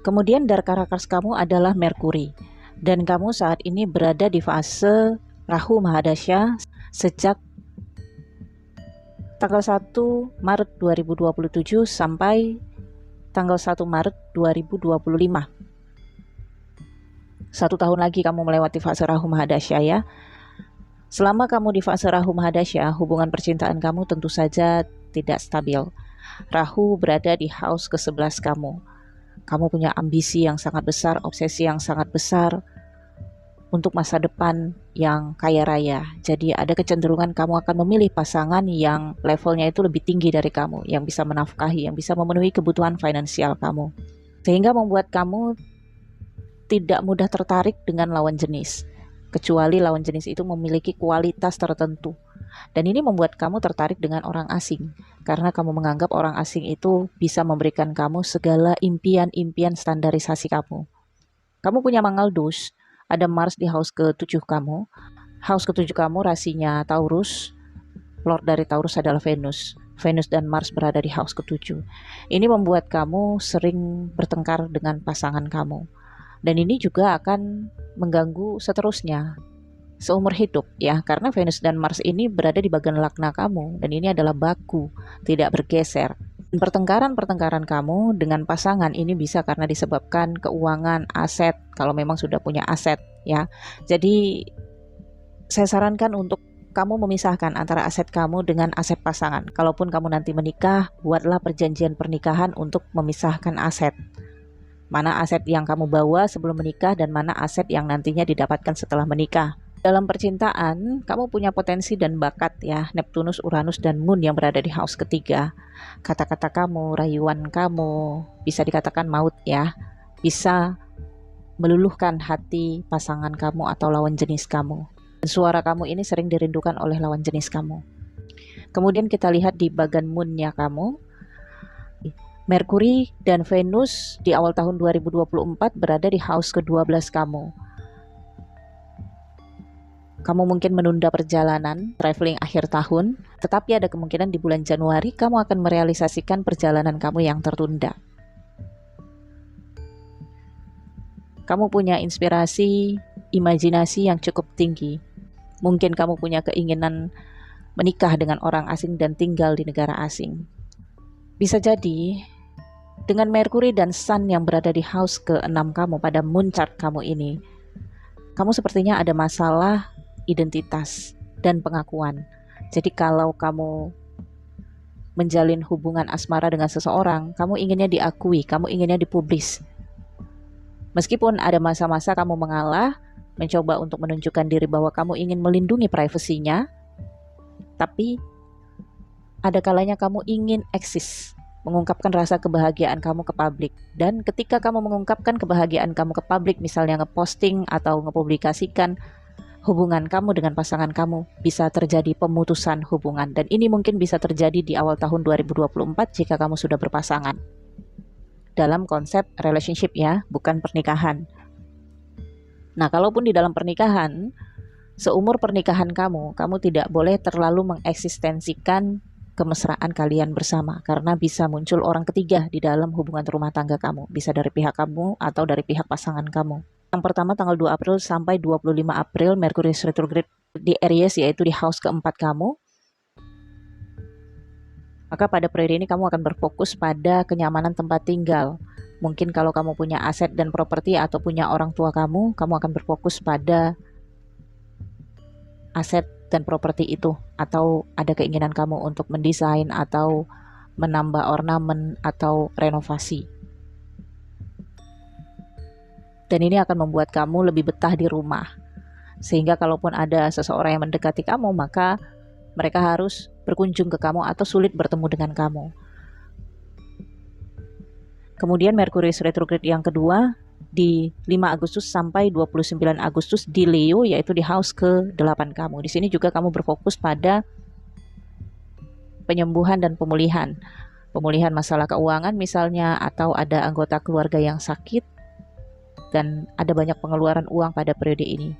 Speaker 1: Kemudian Darkara Kars kamu adalah Mercury, dan kamu saat ini berada di fase Rahu Mahadasya sejak tanggal 1 Maret 2027 sampai tanggal 1 Maret 2025. 1 tahun lagi kamu melewati fase Rahu Mahadasya ya. Selama kamu di fase Rahu Mahadasya, hubungan percintaan kamu tentu saja tidak stabil. Rahu berada di house ke-11 kamu. Kamu punya ambisi yang sangat besar, obsesi yang sangat besar untuk masa depan yang kaya raya. Jadi ada kecenderungan kamu akan memilih pasangan yang levelnya itu lebih tinggi dari kamu, yang bisa menafkahi, yang bisa memenuhi kebutuhan finansial kamu. Sehingga membuat kamu tidak mudah tertarik dengan lawan jenis, kecuali lawan jenis itu memiliki kualitas tertentu. Dan ini membuat kamu tertarik dengan orang asing, karena kamu menganggap orang asing itu bisa memberikan kamu segala impian-impian standarisasi kamu. Kamu punya Mangal Dosh, ada Mars di house ke-7 kamu. House ke-7 kamu rasinya Taurus, Lord dari Taurus adalah Venus. Venus dan Mars berada di house ke-7. Ini membuat kamu sering bertengkar dengan pasangan kamu. Dan ini juga akan mengganggu seterusnya seumur hidup ya, karena Venus dan Mars ini berada di bagian lagna kamu dan ini adalah baku, tidak bergeser. Pertengkaran-pertengkaran kamu dengan pasangan ini bisa karena disebabkan keuangan, aset, kalau memang sudah punya aset ya. Jadi saya sarankan untuk kamu memisahkan antara aset kamu dengan aset pasangan. Kalaupun kamu nanti menikah, buatlah perjanjian pernikahan untuk memisahkan aset. Mana aset yang kamu bawa sebelum menikah dan mana aset yang nantinya didapatkan setelah menikah. Dalam percintaan, kamu punya potensi dan bakat ya, Neptunus, Uranus, dan Moon yang berada di house ketiga. Kata-kata kamu, rayuan kamu, bisa dikatakan maut ya, bisa meluluhkan hati pasangan kamu atau lawan jenis kamu. Dan suara kamu ini sering dirindukan oleh lawan jenis kamu. Kemudian kita lihat di bagian Moon-nya kamu. Mercury dan Venus di awal tahun 2024 berada di house ke-12 kamu. Kamu mungkin menunda perjalanan, traveling akhir tahun, tetapi ada kemungkinan di bulan Januari kamu akan merealisasikan perjalanan kamu yang tertunda. Kamu punya inspirasi, imajinasi yang cukup tinggi. Mungkin kamu punya keinginan menikah dengan orang asing dan tinggal di negara asing. Bisa jadi dengan Mercury dan Sun yang berada di house ke-6 kamu pada moon chart kamu ini, kamu sepertinya ada masalah identitas dan pengakuan. Jadi kalau kamu menjalin hubungan asmara dengan seseorang, kamu inginnya diakui, kamu inginnya dipublis. Meskipun ada masa-masa kamu mengalah, mencoba untuk menunjukkan diri bahwa kamu ingin melindungi privasinya, tapi ada kalanya kamu ingin eksis, mengungkapkan rasa kebahagiaan kamu ke publik. Dan ketika kamu mengungkapkan kebahagiaan kamu ke publik, misalnya ngeposting atau ngepublikasikan hubungan kamu dengan pasangan kamu, bisa terjadi pemutusan hubungan. Dan ini mungkin bisa terjadi di awal tahun 2024 jika kamu sudah berpasangan. Dalam konsep relationship ya, bukan pernikahan. Nah, kalaupun di dalam pernikahan, seumur pernikahan kamu tidak boleh terlalu mengeksistensikan kemesraan kalian bersama, karena bisa muncul orang ketiga di dalam hubungan rumah tangga kamu, bisa dari pihak kamu atau dari pihak pasangan kamu. Yang pertama tanggal 2 April sampai 25 April Merkurius retrograde di Aries, yaitu di house keempat kamu. Maka pada periode ini kamu akan berfokus pada kenyamanan tempat tinggal. Mungkin kalau kamu punya aset dan properti atau punya orang tua kamu akan berfokus pada aset dan properti itu, atau ada keinginan kamu untuk mendesain atau menambah ornamen atau renovasi. Dan ini akan membuat kamu lebih betah di rumah, sehingga kalaupun ada seseorang yang mendekati kamu, maka mereka harus berkunjung ke kamu atau sulit bertemu dengan kamu. Kemudian Merkurius retrograde yang kedua di 5 Agustus sampai 29 Agustus di Leo, yaitu di house ke-8 kamu. Di sini juga kamu berfokus pada penyembuhan dan pemulihan. Pemulihan masalah keuangan misalnya, atau ada anggota keluarga yang sakit, dan ada banyak pengeluaran uang pada periode ini.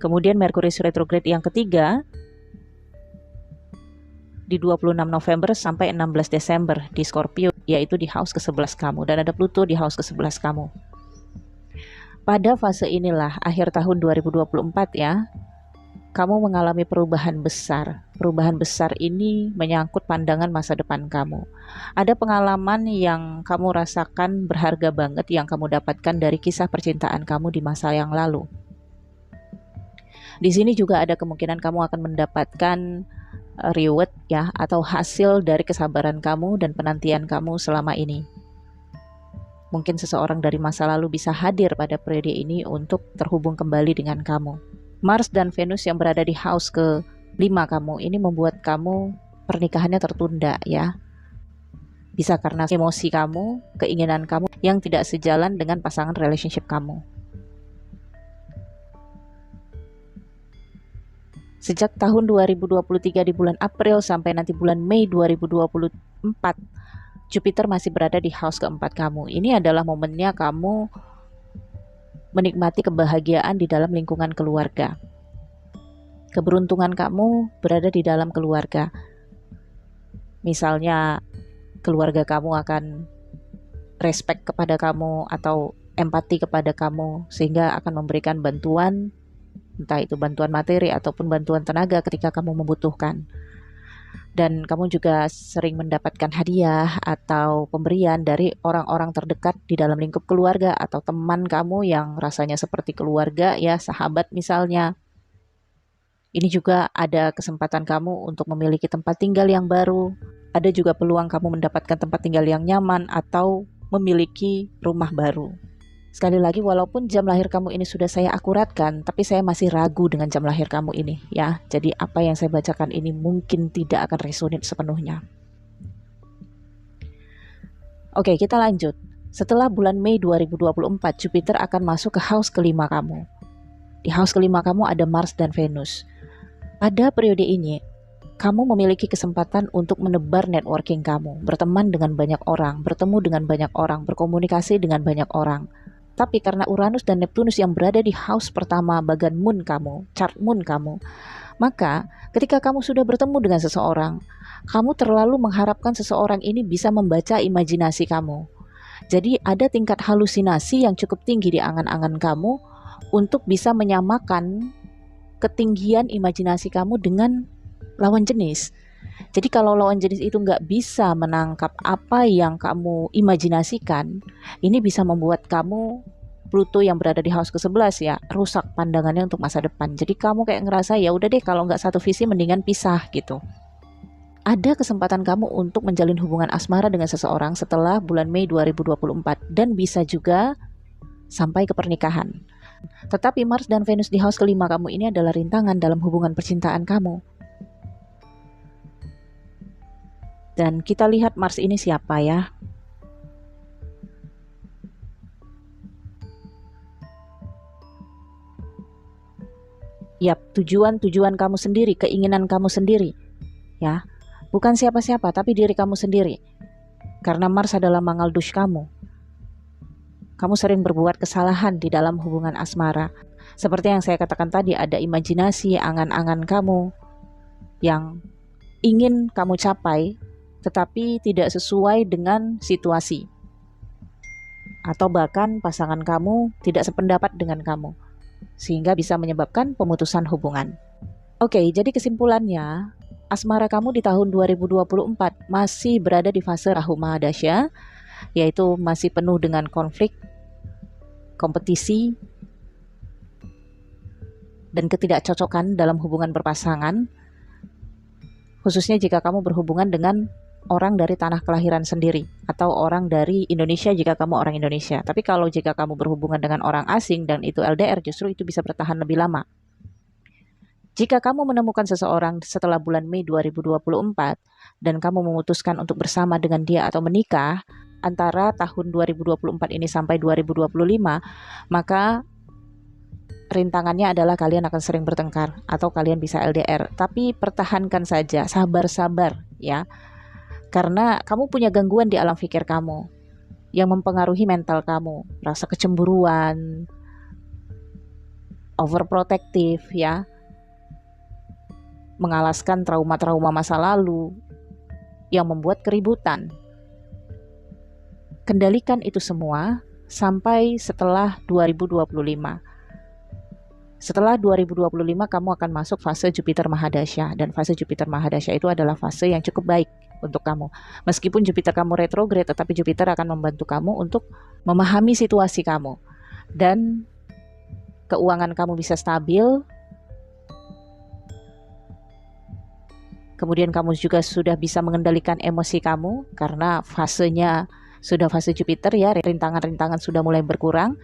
Speaker 1: Kemudian Merkurius retrograde yang ketiga di 26 November sampai 16 Desember di Scorpio, yaitu di house ke-11 kamu, dan ada Pluto di house ke-11 kamu. Pada fase inilah akhir tahun 2024 ya, kamu mengalami perubahan besar. Perubahan besar ini menyangkut pandangan masa depan kamu. Ada pengalaman yang kamu rasakan berharga banget yang kamu dapatkan dari kisah percintaan kamu di masa yang lalu. Di sini juga ada kemungkinan kamu akan mendapatkan reward ya, atau hasil dari kesabaran kamu dan penantian kamu selama ini. Mungkin seseorang dari masa lalu bisa hadir pada periode ini untuk terhubung kembali dengan kamu. Mars dan Venus yang berada di house ke-5 kamu ini membuat kamu pernikahannya tertunda ya. Bisa karena emosi kamu, keinginan kamu yang tidak sejalan dengan pasangan relationship kamu. Sejak tahun 2023 di bulan April sampai nanti bulan Mei 2024, Jupiter masih berada di house keempat kamu. Ini adalah momennya kamu menikmati kebahagiaan di dalam lingkungan keluarga. Keberuntungan kamu berada di dalam keluarga. Misalnya keluarga kamu akan respect kepada kamu atau empati kepada kamu, sehingga akan memberikan bantuan, entah itu bantuan materi ataupun bantuan tenaga ketika kamu membutuhkan. Dan kamu juga sering mendapatkan hadiah atau pemberian dari orang-orang terdekat di dalam lingkup keluarga atau teman kamu yang rasanya seperti keluarga ya, sahabat misalnya. Ini juga ada kesempatan kamu untuk memiliki tempat tinggal yang baru. Ada juga peluang kamu mendapatkan tempat tinggal yang nyaman atau memiliki rumah baru. Sekali lagi, walaupun jam lahir kamu ini sudah saya akuratkan, tapi saya masih ragu dengan jam lahir kamu ini ya. Jadi apa yang saya bacakan ini mungkin tidak akan resonate sepenuhnya. Oke, kita lanjut. Setelah bulan Mei 2024, Jupiter akan masuk ke house ke-5 kamu. Di house ke-5 kamu ada Mars dan Venus. Pada periode ini, kamu memiliki kesempatan untuk menebar networking kamu, berteman dengan banyak orang, bertemu dengan banyak orang, berkomunikasi dengan banyak orang. Tapi karena Uranus dan Neptunus yang berada di house pertama bagan moon kamu, chart moon kamu, maka ketika kamu sudah bertemu dengan seseorang, kamu terlalu mengharapkan seseorang ini bisa membaca imajinasi kamu. Jadi ada tingkat halusinasi yang cukup tinggi di angan-angan kamu untuk bisa menyamakan ketinggian imajinasi kamu dengan lawan jenis. Jadi kalau lawan jenis itu nggak bisa menangkap apa yang kamu imajinasikan, ini bisa membuat kamu, Pluto yang berada di house ke-11 ya, rusak pandangannya untuk masa depan. Jadi kamu kayak ngerasa ya udah deh, kalau nggak satu visi mendingan pisah gitu. Ada kesempatan kamu untuk menjalin hubungan asmara dengan seseorang setelah bulan Mei 2024 dan bisa juga sampai ke pernikahan. Tetapi Mars dan Venus di house ke-5 kamu ini adalah rintangan dalam hubungan percintaan kamu. Dan kita lihat Mars ini siapa ya? Yap, tujuan kamu sendiri, keinginan kamu sendiri, ya. Bukan siapa-siapa, tapi diri kamu sendiri. Karena Mars adalah mangaldus kamu. Kamu sering berbuat kesalahan di dalam hubungan asmara. Seperti yang saya katakan tadi, ada imajinasi, angan-angan kamu yang ingin kamu capai, tetapi tidak sesuai dengan situasi. Atau bahkan pasangan kamu tidak sependapat dengan kamu, sehingga bisa menyebabkan pemutusan hubungan. Oke, jadi kesimpulannya, asmara kamu di tahun 2024 masih berada di fase Rahu Mahadasya, yaitu masih penuh dengan konflik, kompetisi, dan ketidakcocokan dalam hubungan berpasangan, khususnya jika kamu berhubungan dengan orang dari tanah kelahiran sendiri, atau orang dari Indonesia jika kamu orang Indonesia. Tapi kalau jika kamu berhubungan dengan orang asing dan itu LDR, justru itu bisa bertahan lebih lama. Jika kamu menemukan seseorang setelah bulan Mei 2024 dan kamu memutuskan untuk bersama dengan dia atau menikah antara tahun 2024 ini sampai 2025, maka rintangannya adalah kalian akan sering bertengkar atau kalian bisa LDR. Tapi pertahankan saja, sabar-sabar ya. Karena kamu punya gangguan di alam pikir kamu yang mempengaruhi mental kamu, rasa kecemburuan, overprotective ya, mengalaskan trauma-trauma masa lalu yang membuat keributan. Kendalikan itu semua sampai setelah 2025. Setelah 2025 kamu akan masuk fase Jupiter Mahadasya, dan fase Jupiter Mahadasya itu adalah fase yang cukup baik untuk kamu. Meskipun Jupiter kamu retrograde, tetapi Jupiter akan membantu kamu untuk memahami situasi kamu dan keuangan kamu bisa stabil. Kemudian kamu juga sudah bisa mengendalikan emosi kamu karena fasenya sudah fase Jupiter ya, rintangan-rintangan sudah mulai berkurang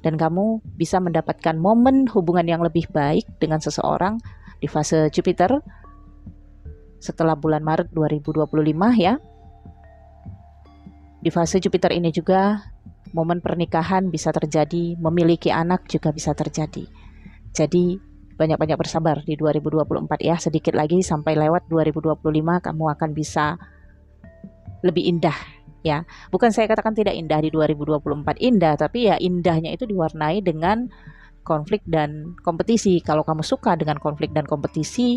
Speaker 1: dan kamu bisa mendapatkan momen hubungan yang lebih baik dengan seseorang di fase Jupiter setelah bulan Maret 2025 ya. Di fase Jupiter ini juga momen pernikahan bisa terjadi, memiliki anak juga bisa terjadi. Jadi banyak-banyak bersabar di 2024 ya, sedikit lagi sampai lewat 2025 kamu akan bisa lebih indah ya. Bukan saya katakan tidak indah di 2024, indah, tapi ya indahnya itu diwarnai dengan konflik dan kompetisi. Kalau kamu suka dengan konflik dan kompetisi,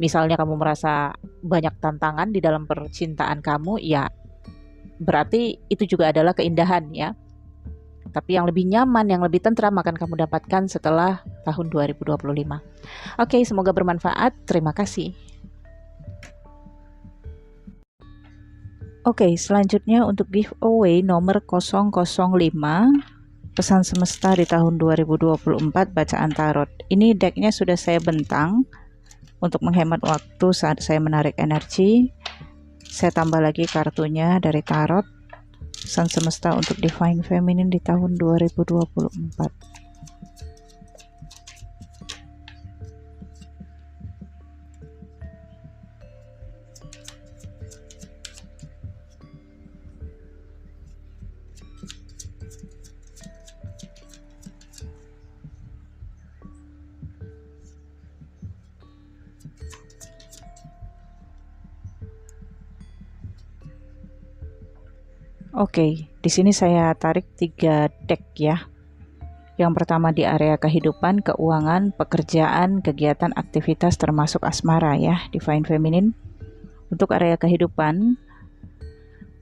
Speaker 1: misalnya kamu merasa banyak tantangan di dalam percintaan kamu, ya berarti itu juga adalah keindahan ya. Tapi yang lebih nyaman, yang lebih tentram akan kamu dapatkan setelah tahun 2025. Oke, semoga bermanfaat. Terima kasih. Oke, selanjutnya untuk giveaway nomor 005, pesan semesta di tahun 2024 bacaan tarot. Ini decknya sudah saya bentang untuk menghemat waktu saat saya menarik energi. Saya tambah lagi kartunya dari tarot. Pesan semesta untuk Divine Feminine di tahun 2024. Oke, di sini saya tarik 3 deck ya. Yang pertama di area kehidupan, keuangan, pekerjaan, kegiatan, aktivitas termasuk asmara ya, Divine Feminine. Untuk area kehidupan,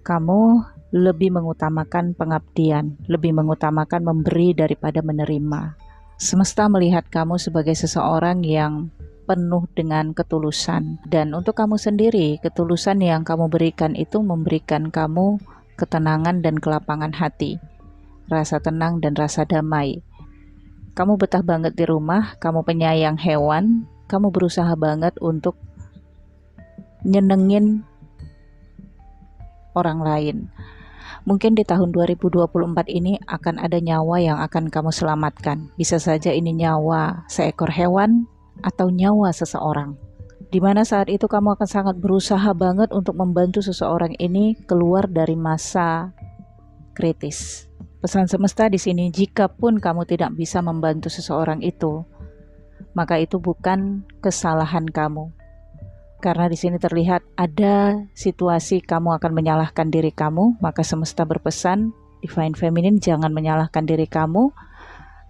Speaker 1: kamu lebih mengutamakan pengabdian, lebih mengutamakan memberi daripada menerima. Semesta melihat kamu sebagai seseorang yang penuh dengan ketulusan. Dan untuk kamu sendiri, ketulusan yang kamu berikan itu memberikan kamu ketenangan dan kelapangan hati, rasa tenang dan rasa damai. Kamu betah banget di rumah, kamu penyayang hewan, kamu berusaha banget untuk nyenengin orang lain. Mungkin di tahun 2024 ini akan ada nyawa yang akan kamu selamatkan. Bisa saja ini nyawa seekor hewan atau nyawa seseorang. Dimana saat itu kamu akan sangat berusaha banget untuk membantu seseorang ini keluar dari masa kritis. Pesan semesta di sini, jika pun kamu tidak bisa membantu seseorang itu, maka itu bukan kesalahan kamu. Karena di sini terlihat ada situasi kamu akan menyalahkan diri kamu, maka semesta berpesan, Divine Feminine, jangan menyalahkan diri kamu.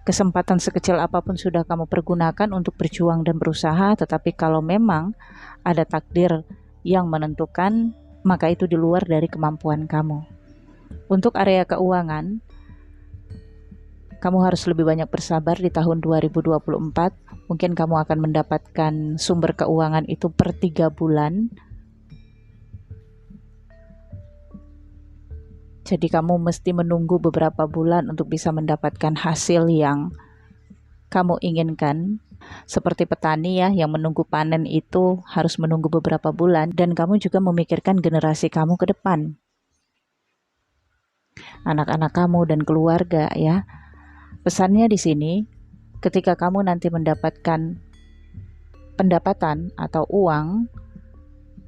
Speaker 1: Kesempatan sekecil apapun sudah kamu pergunakan untuk berjuang dan berusaha, tetapi kalau memang ada takdir yang menentukan, maka itu di luar dari kemampuan kamu. Untuk area keuangan, kamu harus lebih banyak bersabar di tahun 2024. Mungkin kamu akan mendapatkan sumber keuangan itu per 3 bulan. Jadi kamu mesti menunggu beberapa bulan untuk bisa mendapatkan hasil yang kamu inginkan. Seperti petani ya, yang menunggu panen itu harus menunggu beberapa bulan. Dan kamu juga memikirkan generasi kamu ke depan, anak-anak kamu dan keluarga ya. Pesannya di sini, ketika kamu nanti mendapatkan pendapatan atau uang,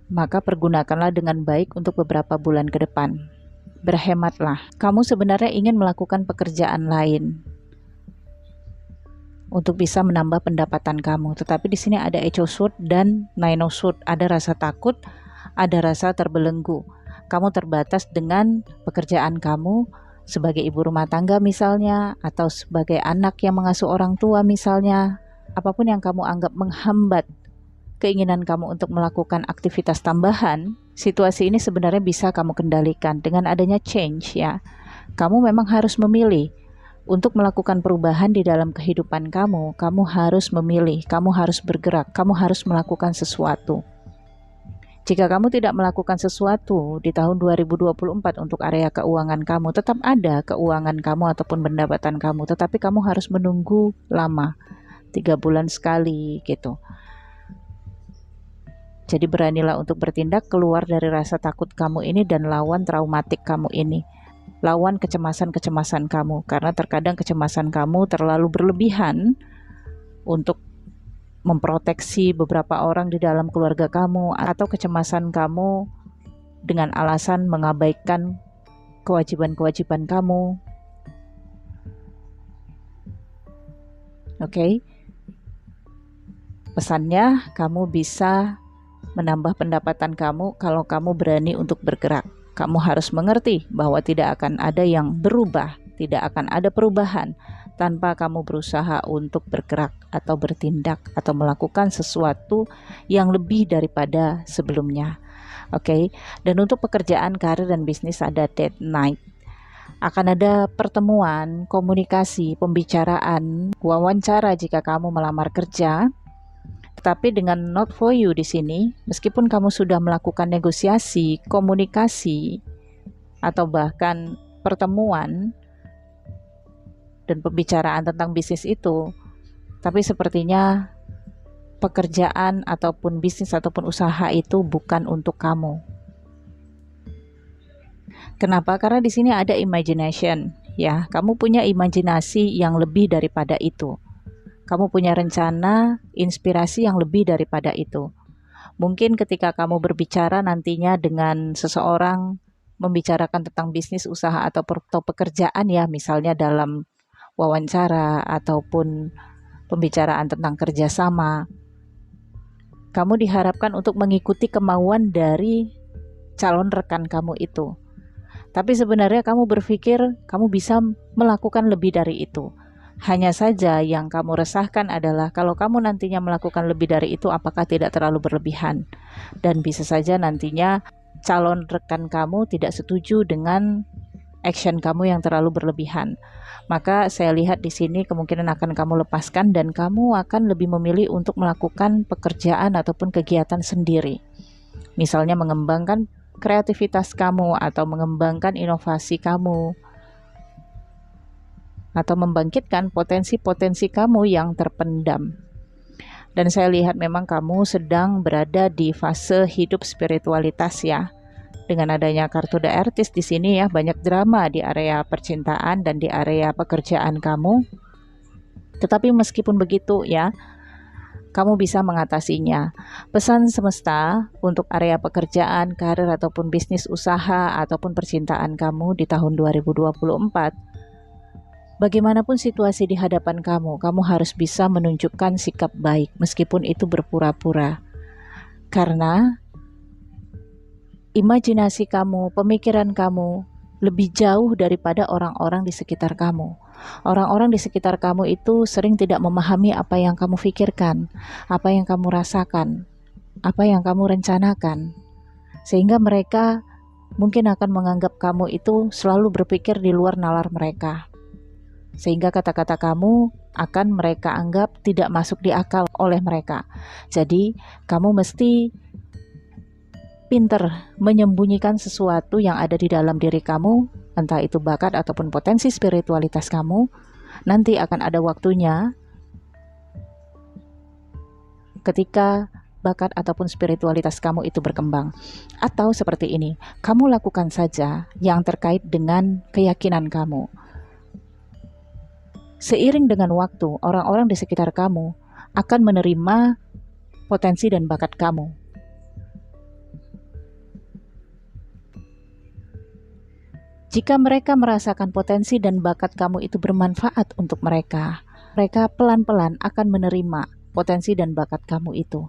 Speaker 1: maka pergunakanlah dengan baik untuk beberapa bulan ke depan. Berhematlah. Kamu sebenarnya ingin melakukan pekerjaan lain untuk bisa menambah pendapatan kamu, tetapi di sini ada Eight of Swords dan Nine of Swords. Ada rasa takut, ada rasa terbelenggu. Kamu terbatas dengan pekerjaan kamu sebagai ibu rumah tangga misalnya, atau sebagai anak yang mengasuh orang tua misalnya. Apapun yang kamu anggap menghambat keinginan kamu untuk melakukan aktivitas tambahan, situasi ini sebenarnya bisa kamu kendalikan dengan adanya change ya. Kamu memang harus memilih untuk melakukan perubahan di dalam kehidupan kamu. Kamu harus memilih, kamu harus bergerak, kamu harus melakukan sesuatu. Jika kamu tidak melakukan sesuatu di tahun 2024 untuk area keuangan kamu, tetap ada keuangan kamu ataupun pendapatan kamu, tetapi kamu harus menunggu lama, 3 bulan sekali gitu. Jadi beranilah untuk bertindak keluar dari rasa takut kamu ini dan lawan traumatik kamu ini. Lawan kecemasan-kecemasan kamu, karena terkadang kecemasan kamu terlalu berlebihan untuk memproteksi beberapa orang di dalam keluarga kamu, atau kecemasan kamu dengan alasan mengabaikan kewajiban-kewajiban kamu. Oke. Pesannya, kamu bisa menambah pendapatan kamu kalau kamu berani untuk bergerak. Kamu harus mengerti bahwa tidak akan ada yang berubah, tidak akan ada perubahan tanpa kamu berusaha untuk bergerak atau bertindak atau melakukan sesuatu yang lebih daripada sebelumnya. Oke. Dan untuk pekerjaan, karir dan bisnis ada Death Knight. Akan ada pertemuan, komunikasi, pembicaraan, wawancara jika kamu melamar kerja. Tetapi dengan not for you di sini, meskipun kamu sudah melakukan negosiasi, komunikasi, atau bahkan pertemuan dan pembicaraan tentang bisnis itu, tapi sepertinya pekerjaan ataupun bisnis ataupun usaha itu bukan untuk kamu. Kenapa? Karena di sini ada imagination, ya. Kamu punya imajinasi yang lebih daripada itu. Kamu punya rencana, inspirasi yang lebih daripada itu. Mungkin ketika kamu berbicara nantinya dengan seseorang, membicarakan tentang bisnis, usaha, atau pekerjaan ya, misalnya dalam wawancara ataupun pembicaraan tentang kerjasama, kamu diharapkan untuk mengikuti kemauan dari calon rekan kamu itu. Tapi sebenarnya kamu berpikir kamu bisa melakukan lebih dari itu. Hanya saja yang kamu resahkan adalah kalau kamu nantinya melakukan lebih dari itu, apakah tidak terlalu berlebihan? Dan bisa saja nantinya calon rekan kamu tidak setuju dengan action kamu yang terlalu berlebihan. Maka saya lihat di sini kemungkinan akan kamu lepaskan dan kamu akan lebih memilih untuk melakukan pekerjaan ataupun kegiatan sendiri. Misalnya mengembangkan kreativitas kamu atau mengembangkan inovasi kamu, atau membangkitkan potensi-potensi kamu yang terpendam. Dan saya lihat memang kamu sedang berada di fase hidup spiritualitas ya. Dengan adanya kartu The Artist di sini ya, banyak drama di area percintaan dan di area pekerjaan kamu. Tetapi meskipun begitu ya, kamu bisa mengatasinya. Pesan semesta untuk area pekerjaan, karir ataupun bisnis usaha ataupun percintaan kamu di tahun 2024. Bagaimanapun situasi di hadapan kamu harus bisa menunjukkan sikap baik meskipun itu berpura-pura. Karena imajinasi kamu, pemikiran kamu lebih jauh daripada orang-orang di sekitar kamu. Orang-orang di sekitar kamu itu sering tidak memahami apa yang kamu pikirkan, apa yang kamu rasakan, apa yang kamu rencanakan. Sehingga mereka mungkin akan menganggap kamu itu selalu berpikir di luar nalar mereka. Sehingga kata-kata kamu akan mereka anggap tidak masuk di akal oleh mereka. Jadi, kamu mesti pinter menyembunyikan sesuatu yang ada di dalam diri kamu, entah itu bakat ataupun potensi spiritualitas kamu. Nanti akan ada waktunya ketika bakat ataupun spiritualitas kamu itu berkembang. Atau seperti ini, kamu lakukan saja yang terkait dengan keyakinan kamu. Seiring dengan waktu, orang-orang di sekitar kamu akan menerima potensi dan bakat kamu. Jika mereka merasakan potensi dan bakat kamu itu bermanfaat untuk mereka, mereka pelan-pelan akan menerima potensi dan bakat kamu itu.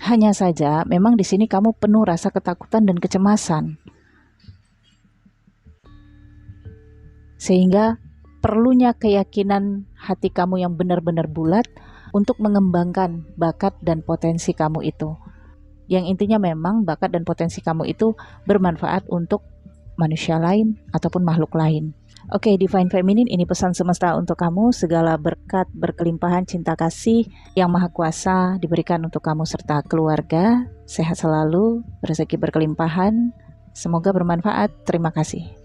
Speaker 1: Hanya saja, memang di sini kamu penuh rasa ketakutan dan kecemasan. Sehingga perlunya keyakinan hati kamu yang benar-benar bulat untuk mengembangkan bakat dan potensi kamu itu. Yang intinya memang bakat dan potensi kamu itu bermanfaat untuk manusia lain ataupun makhluk lain. Oke, Divine Feminine, ini pesan semesta untuk kamu. Segala berkat, berkelimpahan, cinta kasih yang maha kuasa diberikan untuk kamu serta keluarga. Sehat selalu, rezeki berkelimpahan. Semoga bermanfaat. Terima kasih.